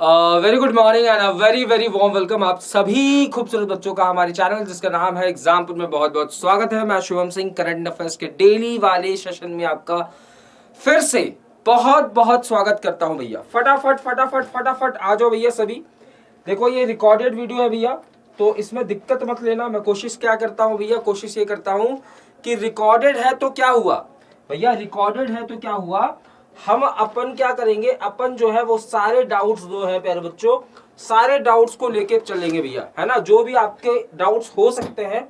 Very good morning and a very very warm welcome आप सभी खूबसूरत बच्चों का हमारे चैनल जिसका नाम है एग्जामपुर में बहुत बहुत स्वागत है। मैं शुभम सिंह करंट अफेयर्स के डेली वाले सेशन में आपका फिर से बहुत बहुत स्वागत करता हूं भैया। फटाफट फटाफट फटाफट आ जाओ भैया सभी। देखो ये रिकॉर्डेड वीडियो है भैया, तो इसमें दिक्कत मत लेना। मैं कोशिश क्या करता हूं भैया, कोशिश ये करता हूं कि रिकॉर्डेड है तो क्या हुआ भैया, रिकॉर्डेड है तो क्या हुआ, हम अपन क्या करेंगे, अपन जो है वो सारे डाउट्स जो है प्यारे बच्चों, सारे डाउट्स को लेके चलेंगे भैया, है ना। जो भी आपके डाउट्स हो सकते हैं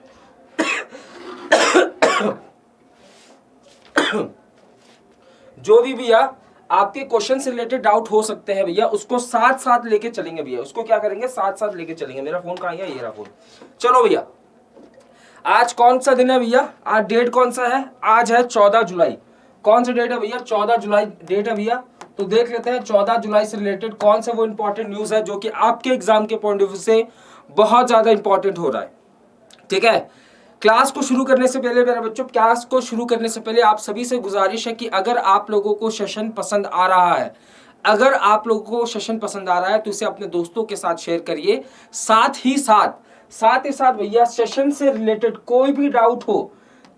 जो भी भैया आपके क्वेश्चन से रिलेटेड डाउट हो सकते हैं भैया, उसको साथ साथ लेके चलेंगे भैया। उसको क्या करेंगे, साथ साथ लेके चलेंगे। मेरा फोन कहाँ है, ये रहा फोन। चलो भैया, आज कौन सा दिन है भैया, आज डेट कौन सा है, आज है 14 जुलाई। कौन सा डेट है भैया, 14 जुलाई डेट है भैया। तो देख लेते हैं 14 जुलाई से रिलेटेड कौन सा वो इंपॉर्टेंट न्यूज है जो कि आपके एग्जाम के पॉइंट ऑफ व्यू से बहुत ज्यादा इंपॉर्टेंट हो रहा है। ठीक है, क्लास को शुरू करने से पहले मेरे बच्चों, क्लास को शुरू करने से पहले आप सभी से गुजारिश है कि अगर आप लोगों को सेशन पसंद आ रहा है, अगर आप लोगों को सेशन पसंद आ रहा है तो इसे अपने दोस्तों के साथ शेयर करिए। साथ ही साथ भैया सेशन से रिलेटेड कोई भी डाउट हो,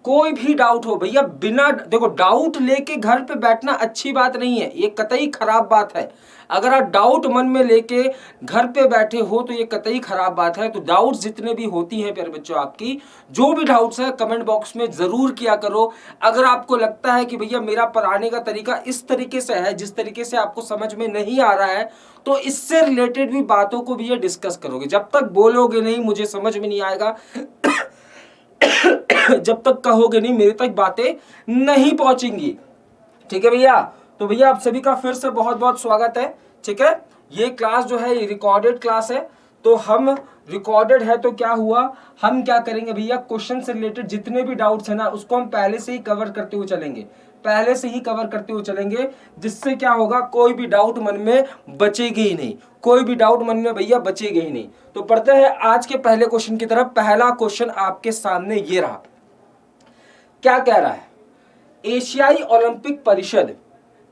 कोई भी डाउट हो भैया, बिना देखो डाउट लेके घर पे बैठना अच्छी बात नहीं है, ये कतई खराब बात है। अगर आप डाउट मन में लेके घर पे बैठे हो तो ये कतई खराब बात है। तो डाउट्स जितने भी होती हैं प्यारे बच्चों, आपकी जो भी डाउट्स है कमेंट बॉक्स में जरूर किया करो। अगर आपको लगता है कि भैया मेरा पढ़ाने का तरीका इस तरीके से है, जिस तरीके से आपको समझ में नहीं आ रहा है, तो इससे रिलेटेड भी बातों को भी ये डिस्कस करोगे। जब तक बोलोगे नहीं मुझे समझ में नहीं आएगा जब तक कहोगे नहीं मेरे तक बातें नहीं पहुंचेंगी। ठीक है भैया, तो भैया आप सभी का फिर से बहुत बहुत स्वागत है। ठीक है, ये क्लास जो है ये रिकॉर्डेड क्लास है, तो हम रिकॉर्डेड है तो क्या हुआ, हम क्या करेंगे भैया, क्वेश्चन से रिलेटेड जितने भी डाउट्स है ना उसको हम पहले से ही कवर करते हुए चलेंगे, पहले से ही कवर करते हुए चलेंगे, जिससे क्या होगा, कोई भी डाउट मन में बचेगी ही नहीं, कोई भी डाउट मन में भैया बचेगी ही नहीं। तो पढ़ते हैं आज के पहले क्वेश्चन की तरफ। पहला क्वेश्चन आपके सामने ये रहा, क्या कह रहा है, एशियाई ओलंपिक परिषद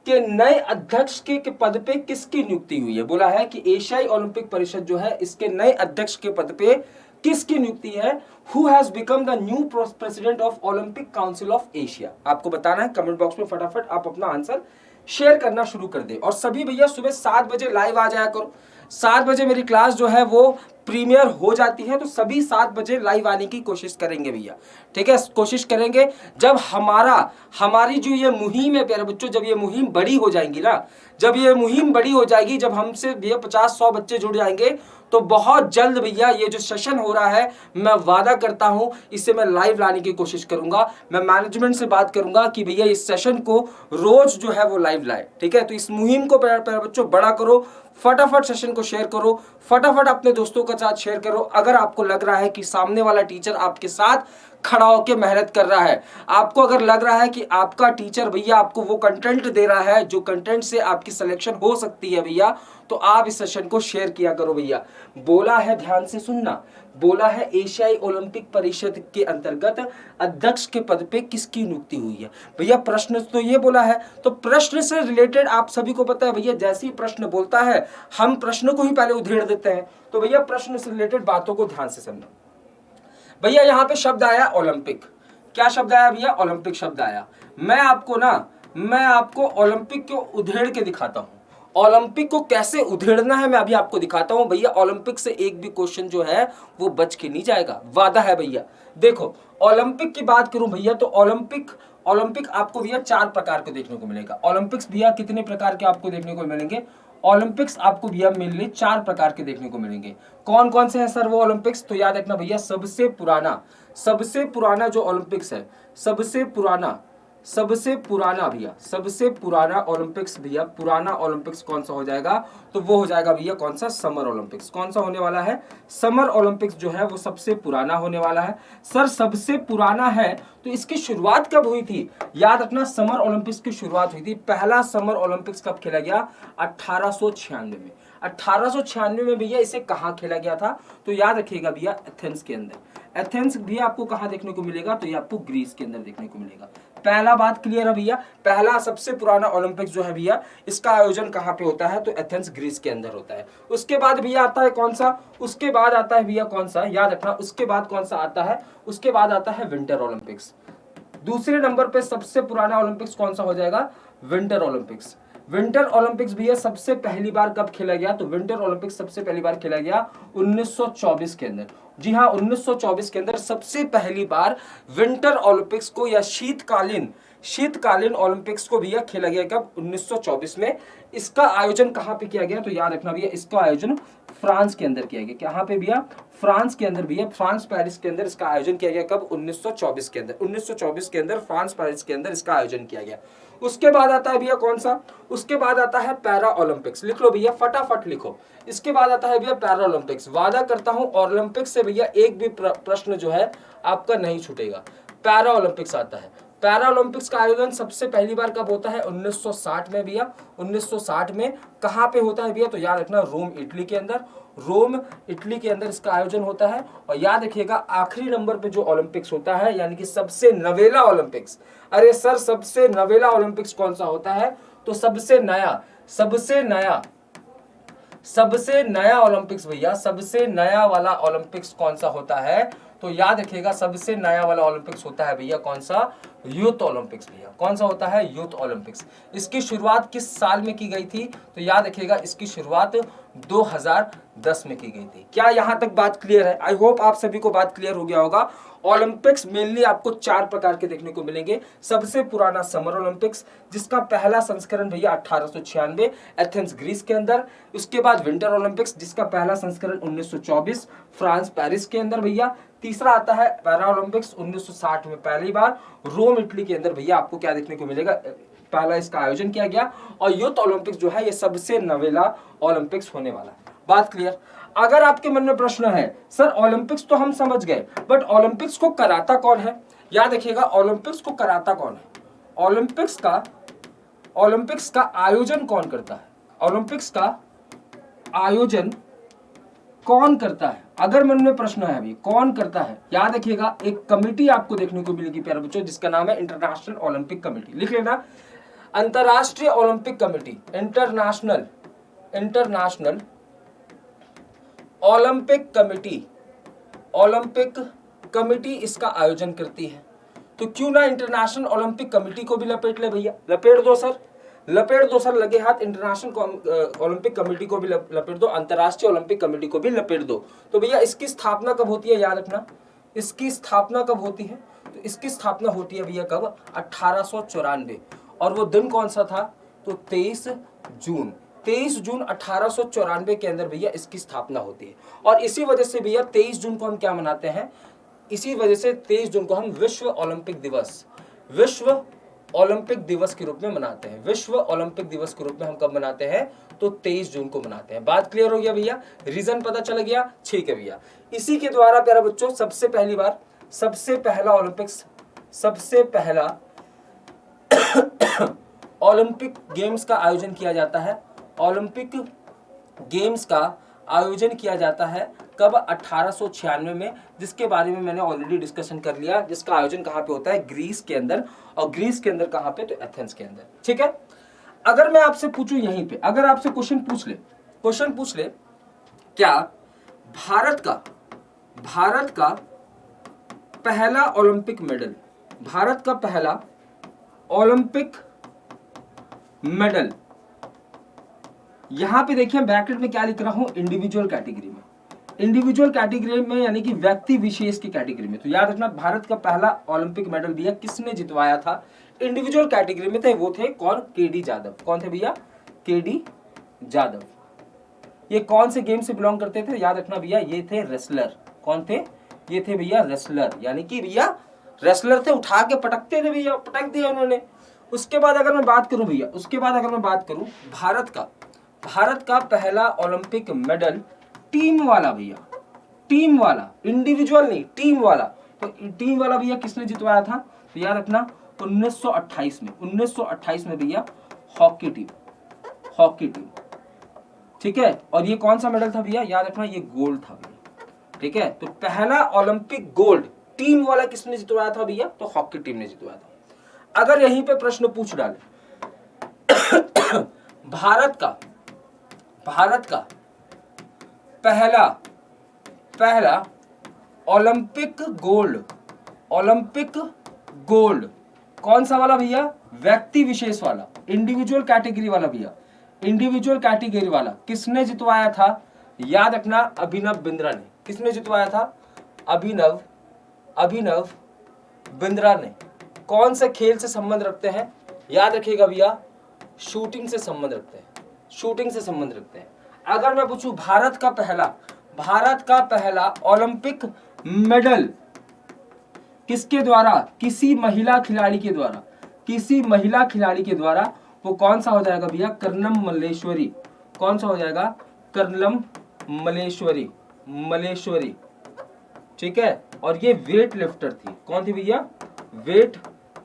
के नए अध्यक्ष के पद पे किसकी नियुक्ति हुई है। बोला है कि एशियाई ओलंपिक परिषद जो है इसके नए अध्यक्ष के पद पे किसकी नियुक्ति है। Who has become the new president of Olympic council of Asia. आपको बताना है, कमेंट बॉक्स में फटाफट आप अपना आंसर शेयर करना शुरू कर दे। और सभी भैया सुबह 7 बजे लाइव आ जाया करो। 7 बजे मेरी क्लास जो है वो प्रीमियर हो जाती है, तो सभी 7 बजे लाइव आने की कोशिश करेंगे भैया। ठीक है, कोशिश करेंगे। जब हमारी जो ये मुहिम है प्यारे बच्चों, जब ये मुहिम बड़ी हो जाएंगी ना, जब ये मुहिम बड़ी हो जाएगी, जब हमसे भैया 50-100 बच्चे जुड़ जाएंगे, तो बहुत जल्द भैया ये जो सेशन हो रहा है, मैं वादा करता हूं इसे मैं लाइव लाने की कोशिश करूंगा। मैं मैनेजमेंट से बात करूंगा कि भैया इस सेशन को रोज जो है वो लाइव लाए। ठीक है, तो इस मुहिम को प्यारे बच्चों बड़ा करो, फटाफट सेशन को शेयर करो, फटाफट अपने दोस्तों के साथ शेयर करो। अगर आपको लग रहा है कि सामने वाला टीचर आपके साथ खड़ा होकर मेहनत कर रहा है, आपको अगर लग रहा है कि आपका टीचर भैया आपको वो कंटेंट दे रहा है जो कंटेंट से आपकी सिलेक्शन हो सकती है भैया, तो आप इस सेशन को शेयर किया करो भैया। बोला है, ध्यान से सुनना, बोला है एशियाई ओलंपिक परिषद के अंतर्गत अध्यक्ष के पद पे किसकी नियुक्ति हुई है भैया। प्रश्न तो ये बोला है, तो प्रश्न से रिलेटेड आप सभी को पता है भैया, जैसे ही प्रश्न बोलता है हम प्रश्न को ही पहले उधेड़ देते हैं। तो भैया प्रश्न से रिलेटेड बातों को ध्यान से सुनना भैया। यहां पे शब्द आया ओलंपिक। क्या शब्द आया भैया, ओलंपिक शब्द आया। मैं आपको ओलंपिक को उधेड़ के दिखाता हूं। ओलंपिक को कैसे उधेड़ना है मैं अभी आपको दिखाता हूं भैया। ओलंपिक से एक भी क्वेश्चन जो है वो बच के नहीं जाएगा, वादा है भैया। देखो ओलंपिक की बात करूं भैया, तो ओलंपिक आपको भैया 4 प्रकार के देखने को मिलेगा। ओलंपिक्स भैया कितने प्रकार के आपको देखने को मिलेंगे, ओलंपिक्स आपको भैया मेनली 4 प्रकार के देखने को मिलेंगे। कौन कौन से हैं सर वो ओलंपिक्स, तो याद रखना भैया, सबसे पुराना जो ओलंपिक्स है, सबसे पुराना भैया, सबसे पुराना ओलंपिक्स भैया, पुराना ओलंपिक्स कौन सा हो जाएगा, तो वो हो जाएगा भैया कौन सा, समर ओलंपिक्स। कौन सा होने वाला है, समर ओलंपिक्स जो है वो सबसे पुराना होने वाला है। सर सबसे पुराना है तो इसकी शुरुआत कब हुई थी, याद रखना समर ओलंपिक्स की शुरुआत हुई थी, पहला समर ओलंपिक्स कब खेला गया, 1896 में। 1896 में भैया इसे कहाँ खेला गया था, तो याद रखिएगा भैया एथेंस के अंदर। एथेंस भी आपको कहाँ देखने को मिलेगा, तो ये आपको ग्रीस के अंदर देखने को मिलेगा। पहला बात क्लियर है भैया। पहला सबसे पुराना ओलंपिक्स जो है भैया, इसका आयोजन कहाँ पे होता है? तो एथेंस ग्रीस के अंदर होता है। उसके बाद भैया आता है कौन सा? उसके बाद आता है भैया कौन सा, याद रखना, उसके बाद कौन सा आता है? उसके बाद आता है विंटर ओलंपिक्स। दूसरे नंबर पे सबसे पुराना ओलंपिक्स कौन सा हो जाएगा? Winter Olympics. विंटर ओलंपिक्स भैया सबसे पहली बार कब खेला गया? तो विंटर ओलंपिक्स सबसे पहली बार खेला गया 1924 के अंदर। जी हाँ, 1924 के अंदर सबसे पहली बार विंटर ओलंपिक्स को या शीतकालीन ओलंपिक्स को भैया खेला गया कब? 1924 में। इसका आयोजन कहाँ पे किया गया? तो याद रखना भैया, इसका आयोजन फ्रांस के अंदर किया गया। कहाँ पे भैया? फ्रांस के अंदर भैया, फ्रांस पेरिस के अंदर इसका आयोजन किया गया कब? 1924 के अंदर। 1924 के अंदर फ्रांस पेरिस के अंदर इसका आयोजन किया गया। उसके बाद आता है भैया कौन सा? उसके बाद आता है पैरा ओलंपिक्स। लिख लो भैया, फटाफट लिखो। इसके बाद आता है भैया पैरा ओलंपिक्स। वादा करता हूं ओलंपिक्स से भैया एक भी प्रश्न जो है आपका नहीं छूटेगा। पैरा ओलंपिक्स आता है। पैरा ओलंपिक्स का आयोजन सबसे पहली बार कब होता है? 1960 में भैया। 1960 में कहाँ पे होता है भैया? तो याद रखना, रोम इटली के अंदर। रोम इटली के अंदर इसका आयोजन होता है। और याद रखिएगा, आखिरी नंबर पे जो ओलंपिक्स होता है, यानी कि सबसे नवेला ओलंपिक्स। अरे सर, सबसे नवेला ओलंपिक्स कौन सा होता है? तो सबसे नया ओलंपिक्स भैया, सबसे नया वाला ओलंपिक्स कौन सा होता है? तो याद रखिएगा, सबसे नया वाला ओलंपिक्स होता है भैया कौन सा? यूथ ओलंपिक्स भैया। कौन सा होता है? Youth Olympics. इसकी शुरुआत किस साल में की गई थी? तो याद रखिएगा, इसकी शुरुआत 2010 में की गई थी। क्या यहां तक बात क्लियर है? आई होप आप सभी को बात क्लियर हो गया होगा। ओलंपिक्स मेनली आपको 4 प्रकार के देखने को मिलेंगे। सबसे पुराना समर ओलंपिक्स, जिसका पहला संस्करण भैया 1896 एथेंस ग्रीस के अंदर। उसके बाद विंटर ओलंपिक्स, जिसका पहला संस्करण 1924 फ्रांस पेरिस के अंदर भैया। तीसरा आता है पैरा ओलंपिक्स, 1960 में पहली बार रोम इटली के अंदर भैया आपको क्या देखने को मिलेगा? पहला इसका आयोजन किया गया। और यूथ ओलंपिक्स जो है, ये सबसे नवेला ओलंपिक्स होने वाला है। बात क्लियर? अगर आपके मन में प्रश्न है, सर ओलंपिक्स तो हम समझ गए, बट ओलंपिक्स को कराता कौन है? याद रखिएगा, ओलंपिक्स को कराता कौन है? ओलंपिक्स का आयोजन कौन करता है? ओलंपिक्स का आयोजन कौन करता है? अगर मन में प्रश्न है अभी, कौन करता है? याद रखिएगा, एक कमेटी आपको देखने को मिलेगी प्यारे बच्चों, जिसका नाम है इंटरनेशनल ओलंपिक कमेटी। लिख लेना, अंतरराष्ट्रीय Olympic committee, international Olympic committee इसका आयोजन करती है। तो क्यों ना इंटरनेशनल ओलंपिक कमेटी को भी लपेट ले भैया। लपेट दो सर, लगे हाथ। इंटरनेशनल ओलंपिक कमेटी को भी लपेट दो, अंतरराष्ट्रीय ओलंपिक कमेटी को भी लपेट दो। तो भैया इसकी स्थापना कब होती है? याद रखना, इसकी स्थापना कब होती है? तो इसकी स्थापना होती है भैया कब? 1894। और वो दिन कौन सा था? तो 23 जून 1894 के अंदर भैया इसकी स्थापना होती है। और इसी वजह से भैया 23 जून को हम क्या मनाते हैं? इसी वजह से 23 जून को हम विश्व ओलंपिक दिवस के रूप में मनाते हैं। विश्व ओलंपिक दिवस के रूप में हम कब मनाते हैं? तो 23 जून को मनाते हैं। बात क्लियर हो गया भैया? रीजन पता चल गया? ठीक है भैया। इसी के द्वारा प्यारे बच्चों, सबसे पहला ओलंपिक गेम्स का आयोजन किया जाता है। ओलंपिक गेम्स का आयोजन किया जाता है कब? 1896 में, जिसके बारे में मैंने ऑलरेडी डिस्कशन कर लिया। जिसका आयोजन कहाँ पे होता है? ग्रीस के अंदर। और ग्रीस के अंदर कहाँ पे? तो एथेंस के अंदर। ठीक है। अगर मैं आपसे पूछूं यहीं पे, अगर आपसे क्वेश्चन पूछ ले क्या भारत का पहला ओलंपिक मेडल, यहां पे देखिए ब्रैकेट में क्या लिख रहा हूं? इंडिविजुअल कैटेगरी में, यानी कि व्यक्ति विशेष की कैटेगरी में। तो याद रखना, भारत का पहला ओलंपिक मेडल भैया किसने जितवाया था? इंडिविजुअल कैटेगरी में थे, वो थे कौन? केडी जादव। कौन थे भैया? केडी जादव। ये कौन से गेम से बिलोंग करते थे? याद रखना भैया, ये थे रेसलर। कौन थे? ये थे भैया रेसलर, यानी कि भैया रेसलर थे, उठा के पटकते थे भैया, पटक दिया उन्होंने। उसके बाद अगर मैं बात करूं भैया, भारत का पहला ओलंपिक मेडल टीम वाला भैया, इंडिविजुअल नहीं, टीम वाला। तो टीम वाला भैया किसने जितवाया था? तो याद रखना 1928 में भैया हॉकी टीम। ठीक है। और ये कौन सा मेडल था भैया? याद रखना, ये गोल्ड था भैया। ठीक है। तो पहला ओलंपिक गोल्ड टीम वाला किसने जितवाया था भैया? तो हॉकी टीम ने जितवाया था। अगर यहीं पे प्रश्न पूछ डाले भारत का पहला ओलंपिक गोल्ड कौन सा वाला भैया? व्यक्ति विशेष वाला, इंडिविजुअल कैटेगरी वाला भैया, इंडिविजुअल कैटेगरी वाला किसने जितवाया था? याद रखना, अभिनव बिंद्रा ने। किसने जितवाया था? अभिनव बिंद्रा ने। कौन से खेल से संबंध रखते हैं? याद रखिएगा भैया, शूटिंग से संबंध रखते हैं। अगर मैं पूछूं भारत का पहला ओलंपिक मेडल किसके द्वारा? किसी महिला खिलाड़ी के द्वारा। वो कौन सा हो जाएगा भैया? कर्णम मल्लेश्वरी। कौन सा हो जाएगा? कर्णम मल्लेश्वरी। ठीक है, और ये वेट लिफ्टर थी। कौन थी भैया? वेट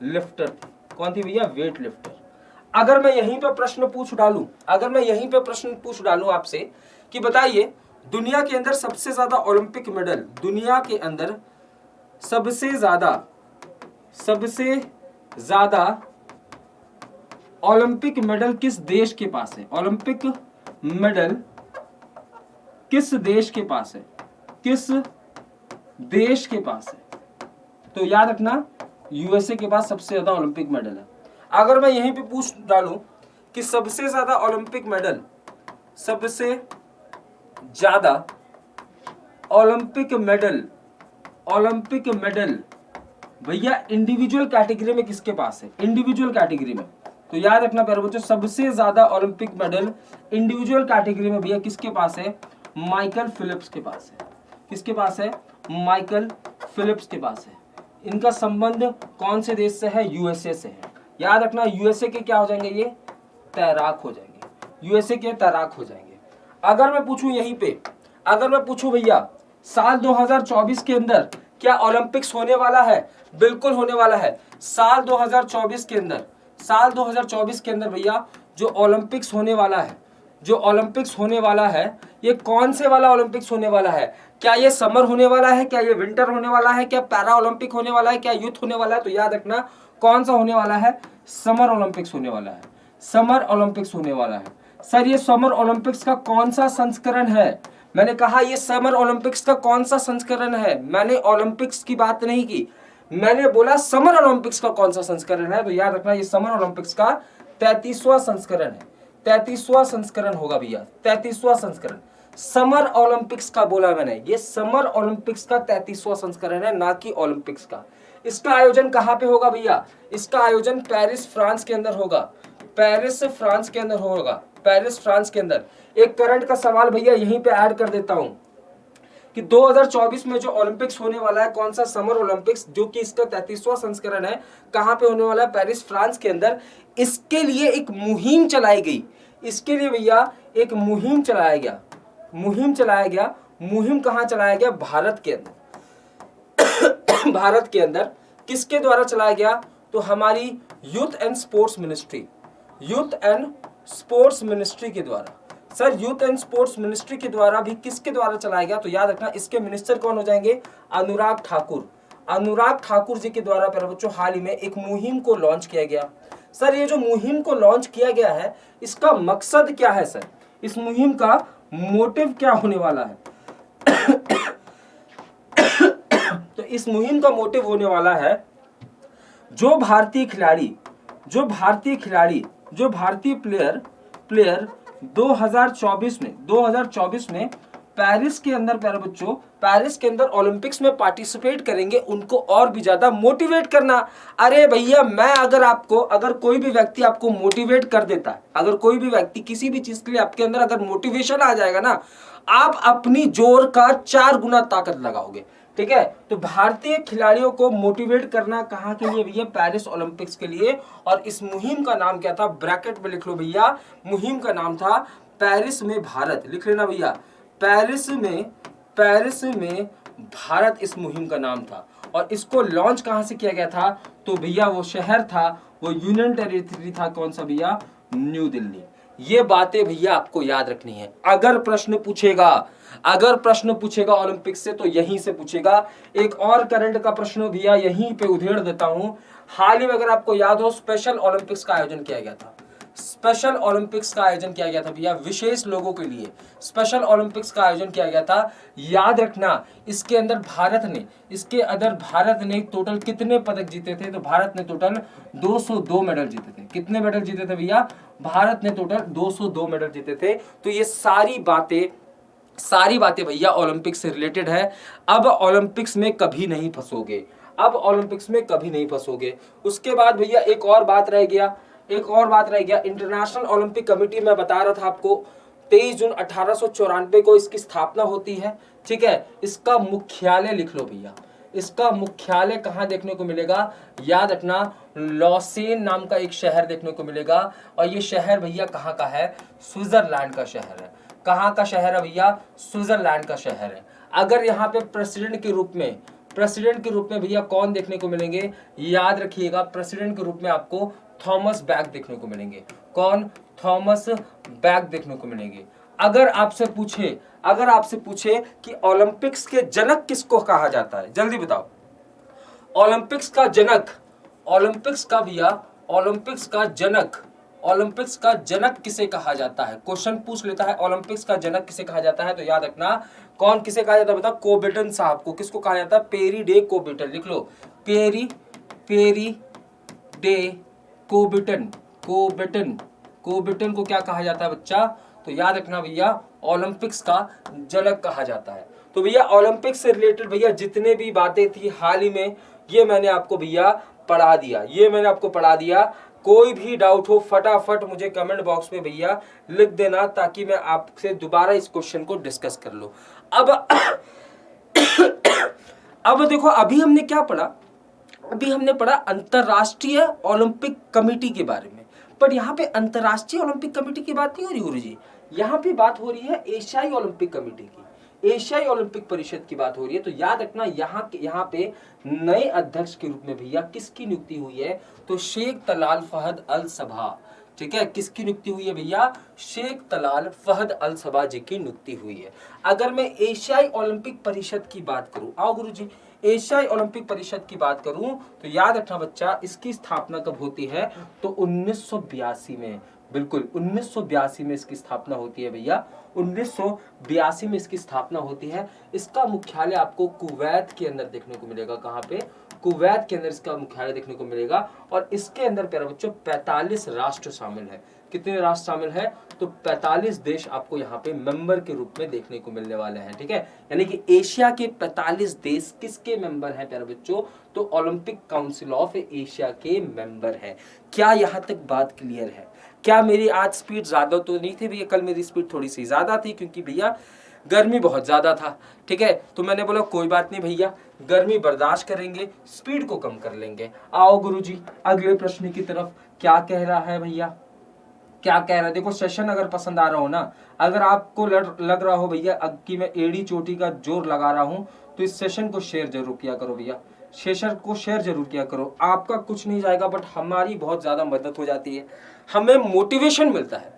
लिफ्टर थी। कौन थी भैया? Weight lifter. अगर मैं यहीं पे प्रश्न पूछ डालूं आपसे कि बताइए दुनिया के अंदर सबसे ज्यादा ओलंपिक मेडल, दुनिया के अंदर सबसे ज्यादा ओलंपिक मेडल किस देश के पास है? ओलंपिक मेडल किस देश के पास है? तो याद रखना, यूएसए के पास सबसे ज्यादा ओलंपिक मेडल है। अगर मैं यहीं पे पूछ डालूं कि सबसे ज्यादा ओलंपिक मेडल भैया इंडिविजुअल कैटेगरी में किसके पास है? इंडिविजुअल कैटेगरी में। तो याद रखना प्यारे बच्चों, सबसे ज्यादा ओलंपिक मेडल इंडिविजुअल कैटेगरी में भैया किसके पास है? माइकल फिलिप्स के पास है। किसके पास है? माइकल फिलिप्स के पास है। इनका संबंध कौन से देश से है? यूएसए से है। याद रखना, यूएसए के क्या हो जाएंगे? ये तैराक हो जाएंगे। यूएसए के तैराक हो जाएंगे। अगर मैं पूछूं यहीं पे, अगर मैं पूछूं भैया साल 2024 के अंदर क्या ओलंपिक्स होने वाला है? बिल्कुल होने वाला है। साल 2024 के अंदर भैया जो ओलंपिक्स होने वाला है, ये कौन से वाला ओलंपिक्स होने वाला है? क्या ये समर होने वाला है? क्या ये विंटर होने वाला है? क्या पैरा ओलंपिक होने वाला है? क्या यूथ होने वाला है? तो याद रखना कौन सा होने वाला है? समर ओलंपिक्स होने वाला है। सर ये समर ओलंपिक्स का कौन सा संस्करण है? मैंने कहा ये समर ओलंपिक्स का कौन सा संस्करण है। मैंने ओलंपिक्स की बात नहीं की, मैंने बोला समर ओलंपिक्स का कौन सा संस्करण है। तो याद रखना ये समर ओलंपिक्स का 33वां संस्करण है। 33वां संस्करण होगा भैया, 33वां संस्करण। समर ओलंपिक्स का बोला मैंने, ये समर ओलंपिक्स का 33वां संस्करण है, ना कि ओलंपिक्स का। इसका आयोजन कहाँ पे होगा भैया? इसका आयोजन पेरिस फ्रांस के अंदर होगा। पेरिस फ्रांस के अंदर। एक करंट का सवाल भैया यहीं पे ऐड कर देता हूं कि 2024 में जो ओलंपिक्स होने वाला है, कौन सा? समर ओलंपिक्स, जो कि इसका 33वां संस्करण है, कहां पे होने वाला है? पेरिस फ्रांस के अंदर। इसके लिए एक मुहिम चलाई गई। इसके लिए भैया एक मुहिम चलाया गया। मुहिम कहां चलाया गया? भारत के अंदर। भारत के अंदर किसके द्वारा चलाया गया? तो हमारी यूथ एंड स्पोर्ट्स मिनिस्ट्री के द्वारा। Sir youth and sports ministry के द्वारा भी किसके द्वारा चलाया गया? तो याद रखना इसके मिनिस्टर कौन हो जाएंगे? अनुराग ठाकुर जी के द्वारा प्यारे बच्चों हाल ही में एक मुहिम को लॉन्च किया गया। सर ये जो मुहिम को लॉन्च किया गया है, इसका मकसद क्या है? सर इस मुहिम का मोटिव क्या होने वाला है? तो इस मुहिम का मोटिव होने वाला है जो भारतीय प्लेयर 2024 में पेरिस के अंदर ओलंपिक्स में पार्टिसिपेट करेंगे, उनको और भी ज्यादा मोटिवेट करना। अरे भैया अगर कोई भी व्यक्ति आपको मोटिवेट कर देता है, अगर कोई भी व्यक्ति किसी भी चीज के लिए आपके अंदर अगर मोटिवेशन आ जाएगा ना, आप अपनी जोर का 4 गुना ताकत लगाओगे। ठीक है, तो भारतीय खिलाड़ियों को मोटिवेट करना कहाँ के लिए भैया? पेरिस ओलंपिक्स के लिए। और इस मुहिम का नाम क्या था? ब्रैकेट में लिख लो भैया, मुहिम का नाम था पेरिस में भारत। लिख लेना भैया, पेरिस में भारत इस मुहिम का नाम था। और इसको लॉन्च कहां से किया गया था? तो भैया वो शहर था, वो यूनियन टेरिटरी था, कौन सा भैया? न्यू दिल्ली। ये बातें भैया आपको याद रखनी है। अगर प्रश्न पूछेगा ओलंपिक से तो यहीं से पूछेगा। एक और करंट का प्रश्न भैया यहीं पे उधेड़ देता हूं। हाल ही में अगर आपको याद हो, स्पेशल ओलंपिक्स का आयोजन किया गया था। स्पेशल ओलंपिक्स का आयोजन किया गया था भैया, विशेष लोगों के लिए स्पेशल ओलंपिक्स का आयोजन किया गया था। याद रखना, इसके अंदर भारत ने टोटल कितने पदक जीते थे? तो भारत ने टोटल 202 मेडल जीते थे। कितने मेडल जीते थे भैया? भारत ने टोटल 202 मेडल जीते थे। तो ये सारी बातें भैया ओलंपिक्स से रिलेटेड है। अब ओलंपिक्स में कभी नहीं फंसोगे। उसके बाद भैया एक और बात रह गया। इंटरनेशनल ओलंपिक कमेटी, मैं बता रहा था आपको, 23 जून 1894 को इसकी स्थापना होती है। ठीक है, इसका मुख्यालय लिख लो भैया। इसका मुख्यालय कहां देखने को मिलेगा? याद रखना, लॉसेन नाम का एक शहर देखने को मिलेगा। और ये शहर भैया कहां का है? स्विट्जरलैंड का शहर है। कहां का शहर है भैया? स्विट्जरलैंड का शहर है। अगर यहाँ पे प्रेसिडेंट के रूप में भैया कौन देखने को मिलेंगे? याद रखिएगा, प्रेसिडेंट के रूप में आपको थॉमस बैक देखने को मिलेंगे। कौन? थॉमस बैक देखने को मिलेंगे। अगर आपसे पूछे कि ओलंपिक्स के जनक किसको कहा जाता है, जल्दी बताओ। ओलंपिक्स का जनक किसे कहा जाता है? क्वेश्चन पूछ लेता है, ओलंपिक्स का जनक किसे कहा जाता है? तो याद रखना, कौन किसे कहा जाता है? बताओ। कोबेटन साहब को। किसको कहा जाता है? Pierre de Coubertin. लिख लो, पेरी डे कोबेटन को क्या कहा जाता है बच्चा? तो याद रखना भैया, ओलंपिक्स का जनक कहा जाता है। तो भैया ओलंपिक्स से रिलेटेड भैया जितने भी बातें थी हाल ही में, ये मैंने आपको भैया पढ़ा दिया। कोई भी डाउट हो फटाफट मुझे कमेंट बॉक्स में भैया लिख देना, ताकि मैं आपसे दोबारा इस क्वेश्चन को डिस्कस कर लूं। अब देखो, अभी हमने क्या पढ़ा? अभी हमने पढ़ा अंतरराष्ट्रीय ओलंपिक कमेटी के बारे में। पर यहाँ पे अंतरराष्ट्रीय ओलंपिक कमेटी की बात नहीं हो रही गुरुजी, यहाँ पे बात हो रही है एशियाई ओलंपिक कमेटी की, एशियाई ओलंपिक परिषद की बात हो रही है। तो याद रखना, यहाँ पे नए अध्यक्ष के रूप में भैया किसकी नियुक्ति हुई है? तो शेख तलाल फहद अल सबा। ठीक है, किसकी नियुक्ति हुई है भैया? शेख तलाल फहद अल सबा जी की नियुक्ति हुई है। अगर मैं एशियाई ओलंपिक परिषद की बात करूं, आओ गुरुजी, एशियाई ओलंपिक परिषद की बात करूं तो याद रखना बच्चा, इसकी स्थापना कब होती है? तो 1982 में। बिल्कुल 1982 में इसकी स्थापना होती है भैया, 1982 में इसकी स्थापना होती है। इसका मुख्यालय आपको कुवैत के अंदर देखने को मिलेगा। कहाँ पे? कुवैत के अंदर इसका मुख्यालय देखने को मिलेगा। और इसके अंदर प्यारे बच्चों 45 राष्ट्र शामिल है। कितने राष्ट्र शामिल है? तो 45 देश आपको यहाँ पे मेंबर के रूप में देखने को मिलने वाले हैं। ठीक है, यानी कि एशिया के 45 देश किसके मेंबर हैं प्यारे बच्चों? तो ओलंपिक काउंसिल ऑफ एशिया के मेंबर है। क्या यहाँ तक बात क्लियर है? क्या मेरी आज स्पीड ज्यादा तो नहीं थी भैया? कल मेरी स्पीड थोड़ी सी ज्यादा थी, क्योंकि भैया गर्मी बहुत ज्यादा था। ठीक है, तो मैंने बोला कोई बात नहीं भैया, गर्मी बर्दाश्त करेंगे, स्पीड को कम कर लेंगे। आओ गुरुजी अगले प्रश्न की तरफ। क्या कह रहा है भैया? क्या कह रहा है? देखो, सेशन अगर पसंद आ रहा हो ना, अगर आपको लग रहा हो भैया कि मैं एड़ी चोटी का जोर लगा रहा हूं, तो इस सेशन को शेयर जरूर किया करो भैया। सेशन को शेयर जरूर किया करो। आपका कुछ नहीं जाएगा, बट हमारी बहुत ज्यादा मदद हो जाती है, हमें मोटिवेशन मिलता है।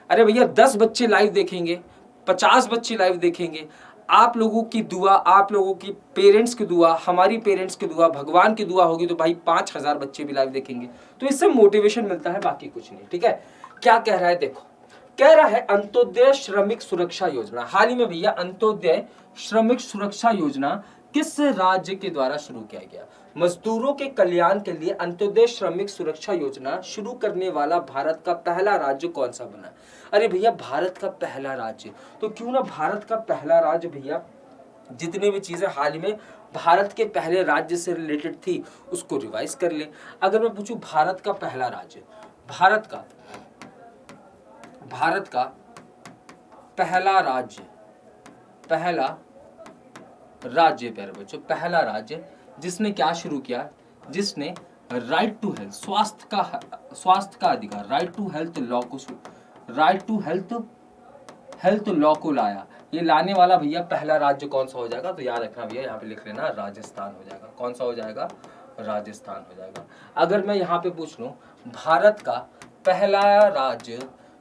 अरे भैया 10 बच्चे लाइव देखेंगे, 50 बच्चे लाइव देखेंगे, आप लोगों की दुआ, आप लोगों की पेरेंट्स की दुआ, हमारी पेरेंट्स की दुआ, भगवान की दुआ होगी तो भाई 5000 बच्चे भी लाइव देखेंगे। तो इससे मोटिवेशन मिलता है, बाकी कुछ नहीं। ठीक है, क्या कह रहा है? देखो, कह रहा है अंत्योदय श्रमिक सुरक्षा योजना। हाल ही में भैया अंत्योदय श्रमिक सुरक्षा योजना किस राज्य के द्वारा शुरू किया गया? मजदूरों के कल्याण के लिए अंत्योदय श्रमिक सुरक्षा योजना शुरू करने वाला भारत का पहला राज्य कौन सा बना? अरे भैया भारत का पहला राज्य, तो क्यों ना भारत का पहला राज्य भैया, जितनी भी चीजें हाल ही में भारत के पहले राज्य से रिलेटेड थी उसको रिवाइज कर ले। अगर मैं पूछूं भारत का पहला राज्य, भारत का पहला राज्य प्यारे बच्चों, पहला राज्य जिसने क्या शुरू किया? जिसने राइट टू हेल्थ, स्वास्थ्य का अधिकार, राइट टू हेल्थ लॉ को लाया। ये लाने वाला भैया पहला राज्य कौन सा हो जाएगा? तो याद रखना भैया, यहाँ पे लिख लेना, राजस्थान हो जाएगा। कौन सा हो जाएगा? राजस्थान हो जाएगा। अगर मैं यहाँ पे पूछ लूं भारत का पहला राज्य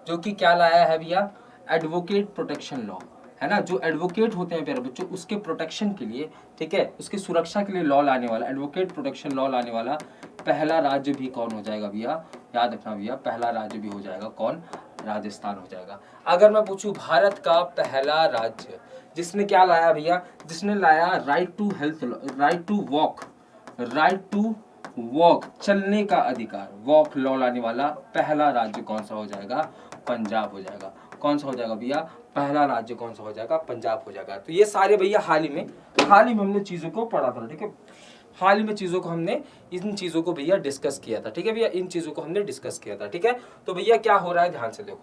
जो कि क्या लाया है भैया, एडवोकेट प्रोटेक्शन लॉ, है ना। जो एडवोकेट होते हैं प्यारे बच्चों, उसके प्रोटेक्शन के लिए, ठीक है, उसकी सुरक्षा के लिए लॉ लाने वाला, एडवोकेट प्रोटेक्शन लॉ लाने वाला पहला राज्य भी कौन हो जाएगा भैया, याद रखना भैया, पहला राज्य भी हो जाएगा कौन, राजस्थान हो जाएगा। अगर मैं पूछूं भारत का पहला राज्य जिसने क्या लाया भैया, जिसने लाया right to health, right to walk, right to walk, चलने का अधिकार, वॉक लॉ लाने वाला पहला राज्य कौन सा हो जाएगा, पंजाब हो जाएगा। कौन सा हो जाएगा भैया, पहला राज्य कौन सा हो जाएगा, पंजाब हो जाएगा। तो ये सारे भैया हाल ही में हमने चीजों को पढ़ा था, ठीक है, हाल ही में चीजों को हमने इन चीजों को भैया डिस्कस किया था, ठीक है भैया, इन चीजों को हमने डिस्कस किया था, ठीक है। तो भैया क्या हो रहा है, ध्यान से देखो,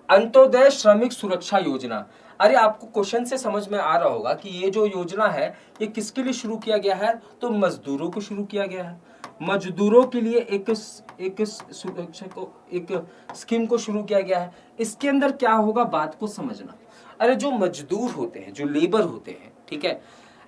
अंत्योदय श्रमिक सुरक्षा योजना। अरे आपको क्वेश्चन से समझ में आ रहा होगा कि ये जो योजना है ये किसके लिए शुरू किया गया है, तो मजदूरों को शुरू किया गया है, मजदूरों के लिए एक सुरक्षा को, एक स्कीम को शुरू किया गया है। इसके अंदर क्या होगा, बात को समझना। अरे जो मजदूर होते हैं, जो लेबर होते हैं, ठीक है,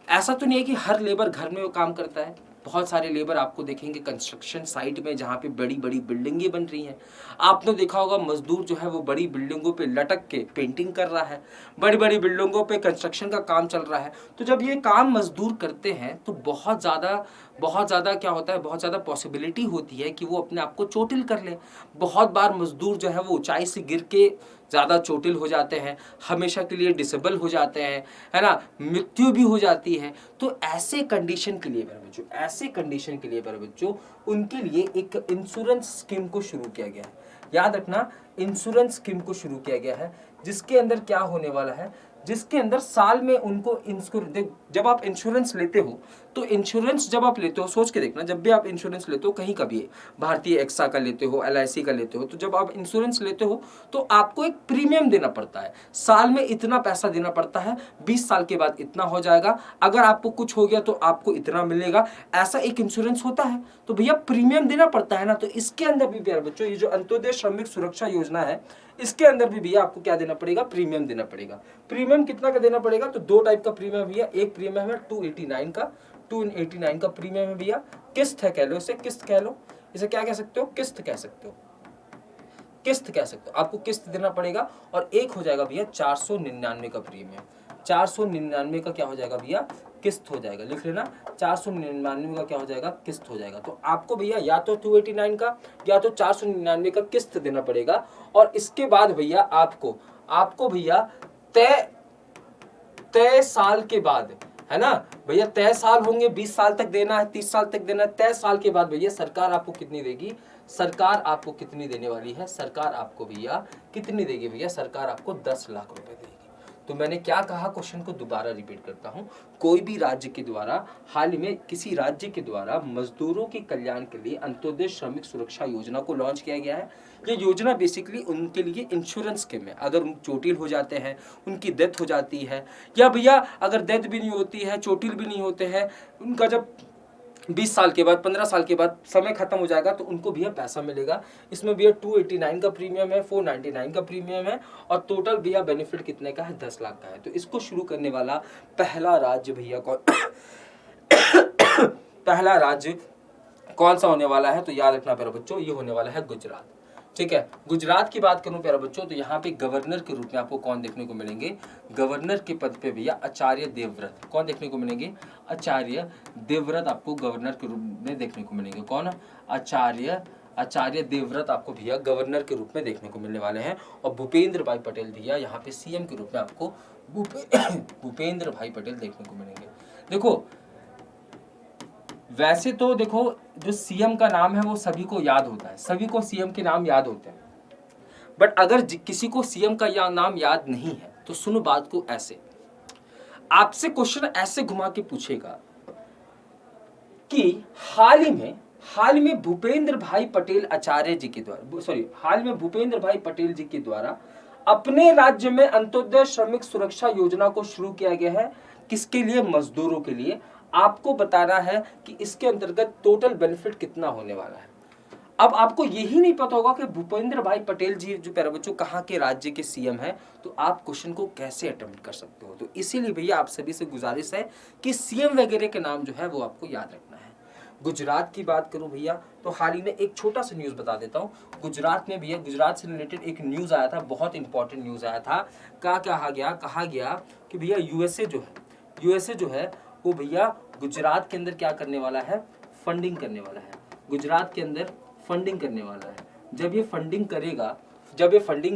ऐसा तो नहीं है कि हर लेबर घर में वो काम करता है। बहुत सारे लेबर आपको देखेंगे कंस्ट्रक्शन साइट में, जहाँ पे बड़ी बड़ी बिल्डिंगें बन रही हैं। आपने देखा होगा मजदूर जो है वो बड़ी बिल्डिंगों पे लटक के पेंटिंग कर रहा है, बड़ी बड़ी बिल्डिंगों पे कंस्ट्रक्शन का काम चल रहा है। तो जब ये काम मजदूर करते हैं तो बहुत ज़्यादा क्या होता है, बहुत ज़्यादा पॉसिबिलिटी होती है कि वो अपने आप को चोटिल कर ले। बहुत बार मजदूर जो है वो ऊंचाई से गिर के ज़्यादा चोटिल हो जाते हैं, हमेशा के लिए डिसेबल हो जाते हैं, है ना, मृत्यु भी हो जाती है। तो ऐसे कंडीशन के लिए मेरे बच्चों, ऐसे कंडीशन के लिए मेरे बच्चों, उनके लिए एक इंश्योरेंस स्कीम को शुरू किया गया है। याद रखना, इंश्योरेंस स्कीम को शुरू किया गया है, जिसके अंदर क्या होने वाला है, जिसके अंदर साल में उनको जब आप इंश्योरेंस लेते हो, तो इंश्योरेंस जब आप लेते हो, सोच के देखना, जब भी आप इंश्योरेंस लेते हो, कहीं का भी, भारतीय एक्सा का लेते हो, LIC का लेते हो, तो जब आप इंश्योरेंस लेते हो तो आपको एक प्रीमियम देना पड़ता है। साल में इतना पैसा देना पड़ता है, 20 साल के बाद इतना हो जाएगा, अगर आपको कुछ हो गया तो आपको इतना मिलेगा, ऐसा एक इंश्योरेंस होता है। तो भैया प्रीमियम देना पड़ता है ना। तो इसके अंदर भी प्यारे बच्चों, ये जो अंत्योदय श्रमिक सुरक्षा योजना है, इसके अंदर भी भैया आपको क्या देना पड़ेगा, प्रीमियम देना पड़ेगा। प्रीमियम कितना का देना पड़ेगा, तो दो टाइप का प्रीमियम भैया, एक प्रीमियम है 289 का प्रीमियम है भैया, किस्त है, कह लो इसे, किस्त कह लो, इसे क्या कह सकते हो, किस्त कह सकते हो, किस्त कह सकते हो, आपको किस्त देना पड़ेगा। और एक हो जाएगा भैया 499 का प्रीमियम, 499 का क्या हो जाएगा भैया, किस्त हो जाएगा, लिख लेना, 499 का क्या हो जाएगा, किस्त हो जाएगा। तो आपको भैया या तो 289 का या तो 499 का किस्त देना पड़ेगा। और इसके बाद भैया आपको भैया तय साल के बाद, है ना भैया, तय साल होंगे, 20 साल तक देना है, 30 साल तक देना है, तय साल के बाद भैया सरकार आपको कितनी देगी, सरकार आपको कितनी देने वाली है, सरकार आपको भैया कितनी देगी भैया, सरकार आपको 10 लाख रुपए देगी। तो मैंने क्या कहा, क्वेश्चन को दोबारा रिपीट करता हूं, कोई भी राज्य के द्वारा, हाल ही में किसी राज्य के द्वारा मजदूरों के कल्याण के लिए अंत्योदय श्रमिक सुरक्षा योजना को लॉन्च किया गया है। ये योजना बेसिकली उनके लिए इंश्योरेंस स्कीम है। अगर उन चोटिल हो जाते हैं, उनकी डेथ हो जाती है, या भैया अगर डेथ भी नहीं होती है, चोटिल भी नहीं होते हैं, उनका जब 20 साल के बाद, 15 साल के बाद समय खत्म हो जाएगा, तो उनको भैया पैसा मिलेगा। इसमें भैया 289 का प्रीमियम है, 499 का प्रीमियम है, और टोटल भैया बेनिफिट कितने का है, 10 लाख का है। तो इसको शुरू करने वाला पहला राज्य भैया कौन पहला राज्य कौन सा होने वाला है, तो याद रखना प्यारे बच्चों, ये होने वाला है गुजरात। ठीक है, गुजरात की बात करूं प्यारे बच्चों, तो यहाँ पे गवर्नर के रूप में आपको कौन देखने को मिलेंगे, गवर्नर के पद पे भैया आचार्य देवव्रत। कौन देखने को मिलेंगे, आचार्य देवव्रत आपको गवर्नर के रूप में देखने को मिलेंगे। कौन, आचार्य देवव्रत आपको भैया गवर्नर के रूप में देखने को मिलने वाले हैं। और भूपेंद्र भाई पटेल भैया यहाँ पे CM के रूप में आपको भूपेंद्र भाई पटेल देखने को मिलेंगे। देखो वैसे तो देखो, जो CM का नाम है वो सभी को याद होता है, सभी को CM के नाम याद होते हैं, बट अगर किसी को CM का नाम याद नहीं है तो सुनो बात को ऐसे, आपसे क्वेश्चन ऐसे घुमा के पूछेगा कि हाल में भूपेंद्र भाई पटेल आचार्य जी के द्वारा, हाल में भूपेंद्र भाई पटेल जी के द्वारा अपने राज्य में अंत्योदय श्रमिक सुरक्षा योजना को शुरू किया गया है। किसके लिए, मजदूरों के लिए। आपको बताना है कि इसके अंतर्गत टोटल बेनिफिट कितना होने वाला है। अब आपको यही नहीं पता होगा कि भूपेंद्र भाई पटेल जी जो प्यारे बच्चों कहाँ के राज्य के CM है, तो आप क्वेश्चन को कैसे अटेम्प्ट कर सकते हो। तो इसीलिए भैया आप सभी से गुजारिश है कि CM वगैरह के नाम जो है वो आपको याद रखना है। गुजरात की बात करूं भैया तो हाल ही में एक छोटा सा न्यूज़ बता देता हूं। गुजरात में भैया, गुजरात से रिलेटेड एक न्यूज़ आया था, बहुत इंपॉर्टेंट न्यूज़ आया था। कहा गया कि भैया यूएसए जो है वो भैया गुजरात के अंदर क्या करने वाला है, फंडिंग करने वाला है। गुजरात के अंदर फंडिंग करने वाला है। जब ये फंडिंग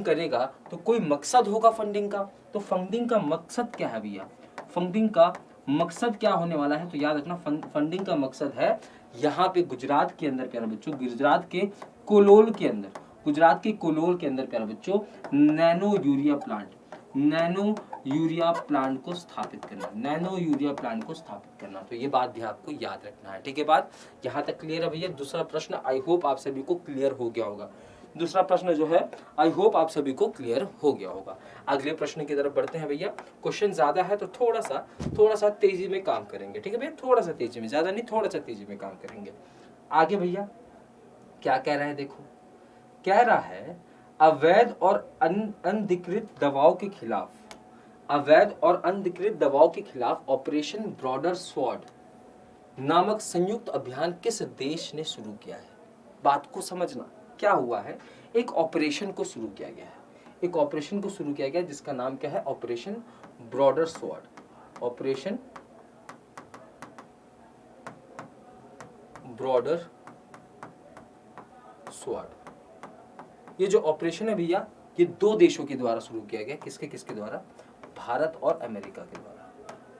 करेगा तो कोई मकसद होगा फंडिंग का। तो फंडिंग का मकसद क्या है भैया, फंडिंग का मकसद क्या होने वाला है, तो याद रखना फंडिंग का मकसद है यहाँ पे गुजरात के अंदर प्यारे बच्चों, गुजरात के कोलोल के अंदर प्यारे बच्चों नैनो यूरिया प्लांट को स्थापित करना। तो ये बात भी आपको याद रखना है, ठीक है। बात यहाँ तक क्लियर है भैया। दूसरा प्रश्न आई होप आप सभी को क्लियर हो गया होगा। दूसरा प्रश्न जो है आई होप आप सभी को क्लियर हो गया होगा। अगले प्रश्न की तरफ बढ़ते हैं भैया। क्वेश्चन ज्यादा है तो थोड़ा सा तेजी में काम करेंगे, ठीक है भैया। थोड़ा सा तेजी में, ज्यादा नहीं, थोड़ा सा तेजी में काम करेंगे। आगे भैया क्या कह रहा है, देखो कह रहा है अवैध और अनधिकृत दवाओं के खिलाफ ऑपरेशन ब्रॉडर स्वॉर्ड नामक संयुक्त अभियान किस देश ने शुरू किया है। बात को समझना, क्या हुआ है, एक ऑपरेशन को शुरू किया गया जिसका नाम क्या है, ऑपरेशन ब्रॉडर स्वॉर्ड। ये जो ऑपरेशन है भैया, ये दो देशों के द्वारा शुरू किया गया। किसके द्वारा, भारत और अमेरिका के द्वारा,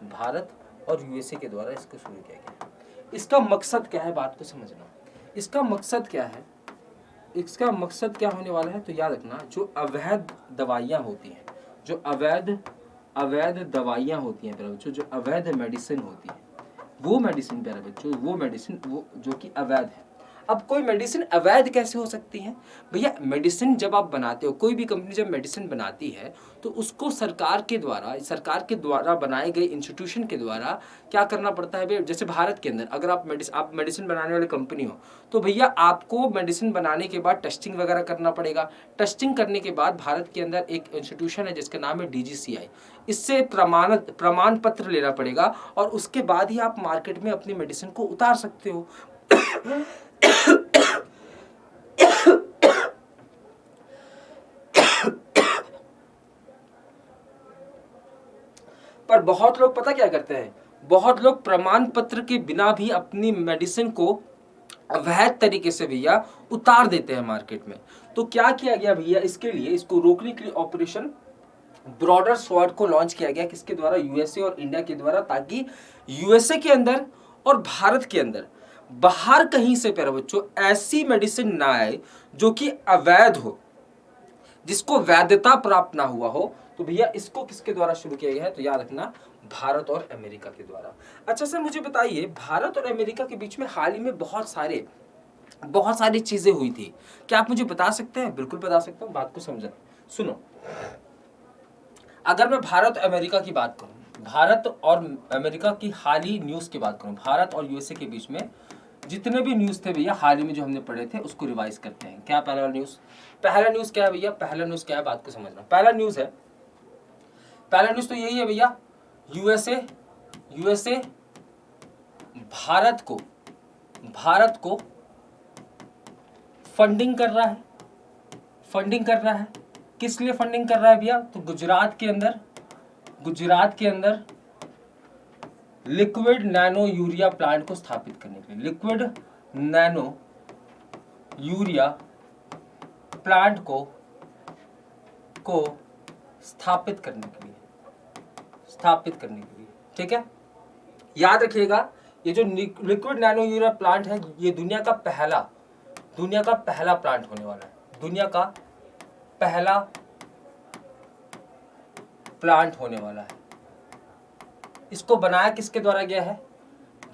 भारत और यूएसए के द्वारा इसको शुरू किया गया। इसका मकसद क्या है, बात को समझना। इसका मकसद क्या होने वाला है, तो याद रखना जो अवैध दवाइयाँ होती हैं, जो अवैध दवाइयाँ होती हैं प्यारे बच्चों, जो अवैध मेडिसिन होती है, वो मेडिसिन प्यारे बच्चों, वो जो कि अवैध है। अब कोई मेडिसिन अवैध कैसे हो सकती है भैया, मेडिसिन जब आप बनाते हो, कोई भी कंपनी जब मेडिसिन बनाती है तो उसको सरकार के द्वारा बनाए गए इंस्टीट्यूशन के द्वारा क्या करना पड़ता है भैया। जैसे भारत के अंदर अगर आप मेडिसिन बनाने वाली कंपनी हो तो भैया आपको मेडिसिन बनाने के बाद टेस्टिंग वगैरह करना पड़ेगा। टेस्टिंग करने के बाद भारत के अंदर एक इंस्टीट्यूशन है जिसका नाम है DGCI, इससे प्रमाण पत्र लेना पड़ेगा और उसके बाद ही आप मार्केट में अपनी मेडिसिन को उतार सकते हो। पर बहुत लोग पता क्या करते हैं, बहुत लोग प्रमाण पत्र के बिना भी अपनी मेडिसिन को अवैध तरीके से भैया उतार देते हैं मार्केट में। तो क्या किया गया भैया, इसके लिए, इसको रोकने के लिए ऑपरेशन ब्रॉडर स्वॉर्ड को लॉन्च किया गया। किसके द्वारा, यूएसए और इंडिया के द्वारा, ताकि यूएसए के अंदर और भारत के अंदर बाहर कहीं से प्यारे बच्चों ऐसी मेडिसिन ना आए जो कि अवैध हो, जिसको वैधता प्राप्त ना हुआ हो। तो भैया इसको किसके द्वारा शुरू किया गया है, तो याद रखना भारत और अमेरिका के द्वारा। अच्छा सर मुझे बताइए, भारत और अमेरिका के बीच में हाल ही में बहुत सारी चीजें हुई थी, क्या आप मुझे बता सकते हैं? बिल्कुल बता सकता हूँ, बात को समझना। सुनो, अगर मैं भारत और अमेरिका की बात करूं, भारत और अमेरिका की हाल ही न्यूज की बात करूं, भारत और यूएसए के बीच में जितने भी न्यूज थे भैया हाल ही में जो हमने पढ़े थे उसको रिवाइज करते हैं। क्या पहला न्यूज क्या है भैया, पहला न्यूज क्या है, बात को समझना। पहला न्यूज तो यही है भैया, यूएसए भारत को फंडिंग कर रहा है। किस लिए फंडिंग कर रहा है भैया, तो गुजरात के अंदर लिक्विड नैनो यूरिया प्लांट को स्थापित करने के लिए, लिक्विड नैनो यूरिया प्लांट को स्थापित करने के लिए, ठीक है। याद रखिएगा, ये जो लिक्विड नैनो यूरिया प्लांट है, ये दुनिया का पहला प्लांट होने वाला है, दुनिया का पहला प्लांट होने वाला है। इसको बनाया किसके द्वारा गया है,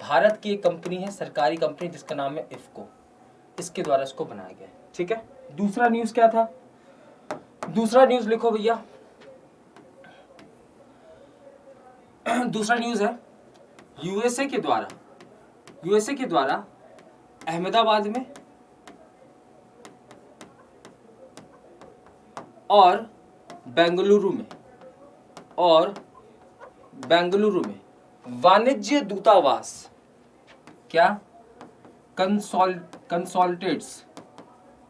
भारत की एक कंपनी है, सरकारी कंपनी, जिसका नाम है इफ्को, इसके द्वारा इसको बनाया गया है, ठीक है। दूसरा न्यूज क्या था, दूसरा न्यूज लिखो भैया, दूसरा न्यूज है यूएसए के द्वारा अहमदाबाद में और बेंगलुरु में वाणिज्य दूतावास, क्या कंसोल्टेट्स,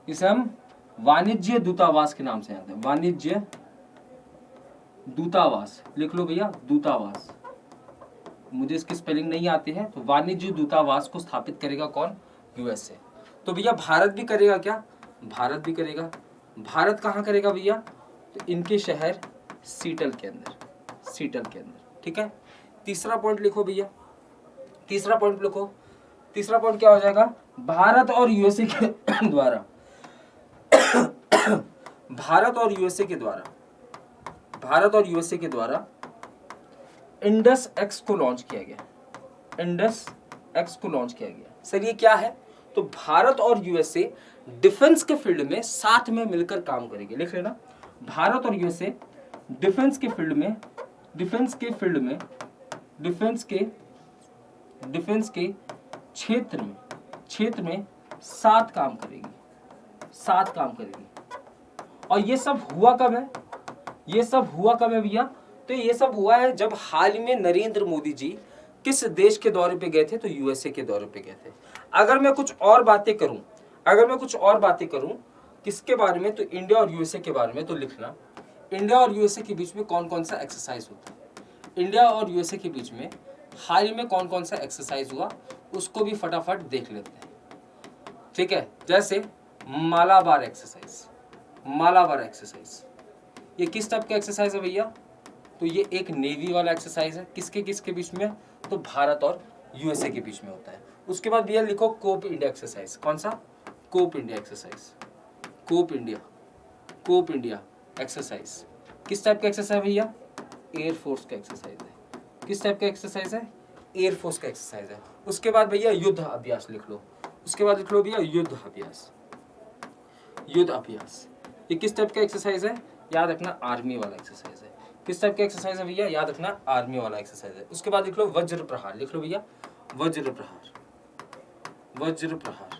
इसे हम वाणिज्य दूतावास के नाम से जानते हैं। वाणिज्य दूतावास लिख लो भैया, दूतावास। मुझे इसकी स्पेलिंग नहीं आती है, तो वाणिज्य दूतावास को स्थापित करेगा कौन? यूएसए। तो भैया भारत भी करेगा क्या? भारत भी करेगा। भारत कहाँ करेगा भैया? तो इनके शहर सीटल के अंदर, सीटल के अंदर। ठीक है, तीसरा पॉइंट लिखो भैया, तीसरा पॉइंट लिखो। तीसरा पॉइंट क्या हो जाएगा? भारत और यूएसए के द्वारा भारत और यूएसए के द्वारा, भारत और यूएसए के द्वारा इंडस एक्स को लॉन्च किया गया। इंडस एक्स को लॉन्च किया गया। सर ये क्या है? तो भारत और यूएसए डिफेंस के फील्ड में साथ में मिलकर काम करेंगे। लिख लेना, भारत और यूएसए डिफेंस के फील्ड में, डिफेंस के फील्ड में, डिफेंस के क्षेत्र में साथ काम करेगी, साथ काम करेगी। और ये सब हुआ कब है? ये सब हुआ कब है भैया? तो ये सब हुआ है जब हाल ही में नरेंद्र मोदी जी किस देश के दौरे पे गए थे? तो यूएसए के दौरे पे गए थे। अगर मैं कुछ और बातें करूं, अगर मैं कुछ और बातें करूं किसके बारे में? तो इंडिया और यूएसए के बारे में। तो लिखना, इंडिया और यूएसए के बीच में कौन कौन सा एक्सरसाइज होता है। इंडिया और यूएसए के बीच में हाल ही में कौन कौन सा एक्सरसाइज हुआ, उसको भी फटाफट देख लेते हैं। ठीक है, जैसे मालाबार एक्सरसाइज। मालाबार एक्सरसाइज ये किस टाइप का एक्सरसाइज है भैया? तो ये एक नेवी वाला एक्सरसाइज है। किसके किसके बीच में? तो भारत और यूएसए के बीच में होता है। उसके बाद भैया लिखो कोप इंडिया एक्सरसाइज। कौन सा? Cope India exercise. Cope India exercise किस टाइप का एक्सरसाइज भैया? एयरफोर्स का एक्सरसाइज है। किस टाइप का एक्सरसाइज है? एयरफोर्स का एक्सरसाइज है। उसके बाद भैया युद्ध अभ्यास लिख लो। उसके बाद लिख लो भैया युद्ध अभ्यास। युद्ध अभ्यास ये किस टाइप का एक्सरसाइज है? याद रखना, आर्मी वाला एक्सरसाइज है। किस टाइप का एक्सरसाइज है भैया? याद रखना, आर्मी वाला एक्सरसाइज है। उसके बाद लिख लो वज्र प्रहार। लिख लो भैया वज्र प्रहार। वज्र प्रहार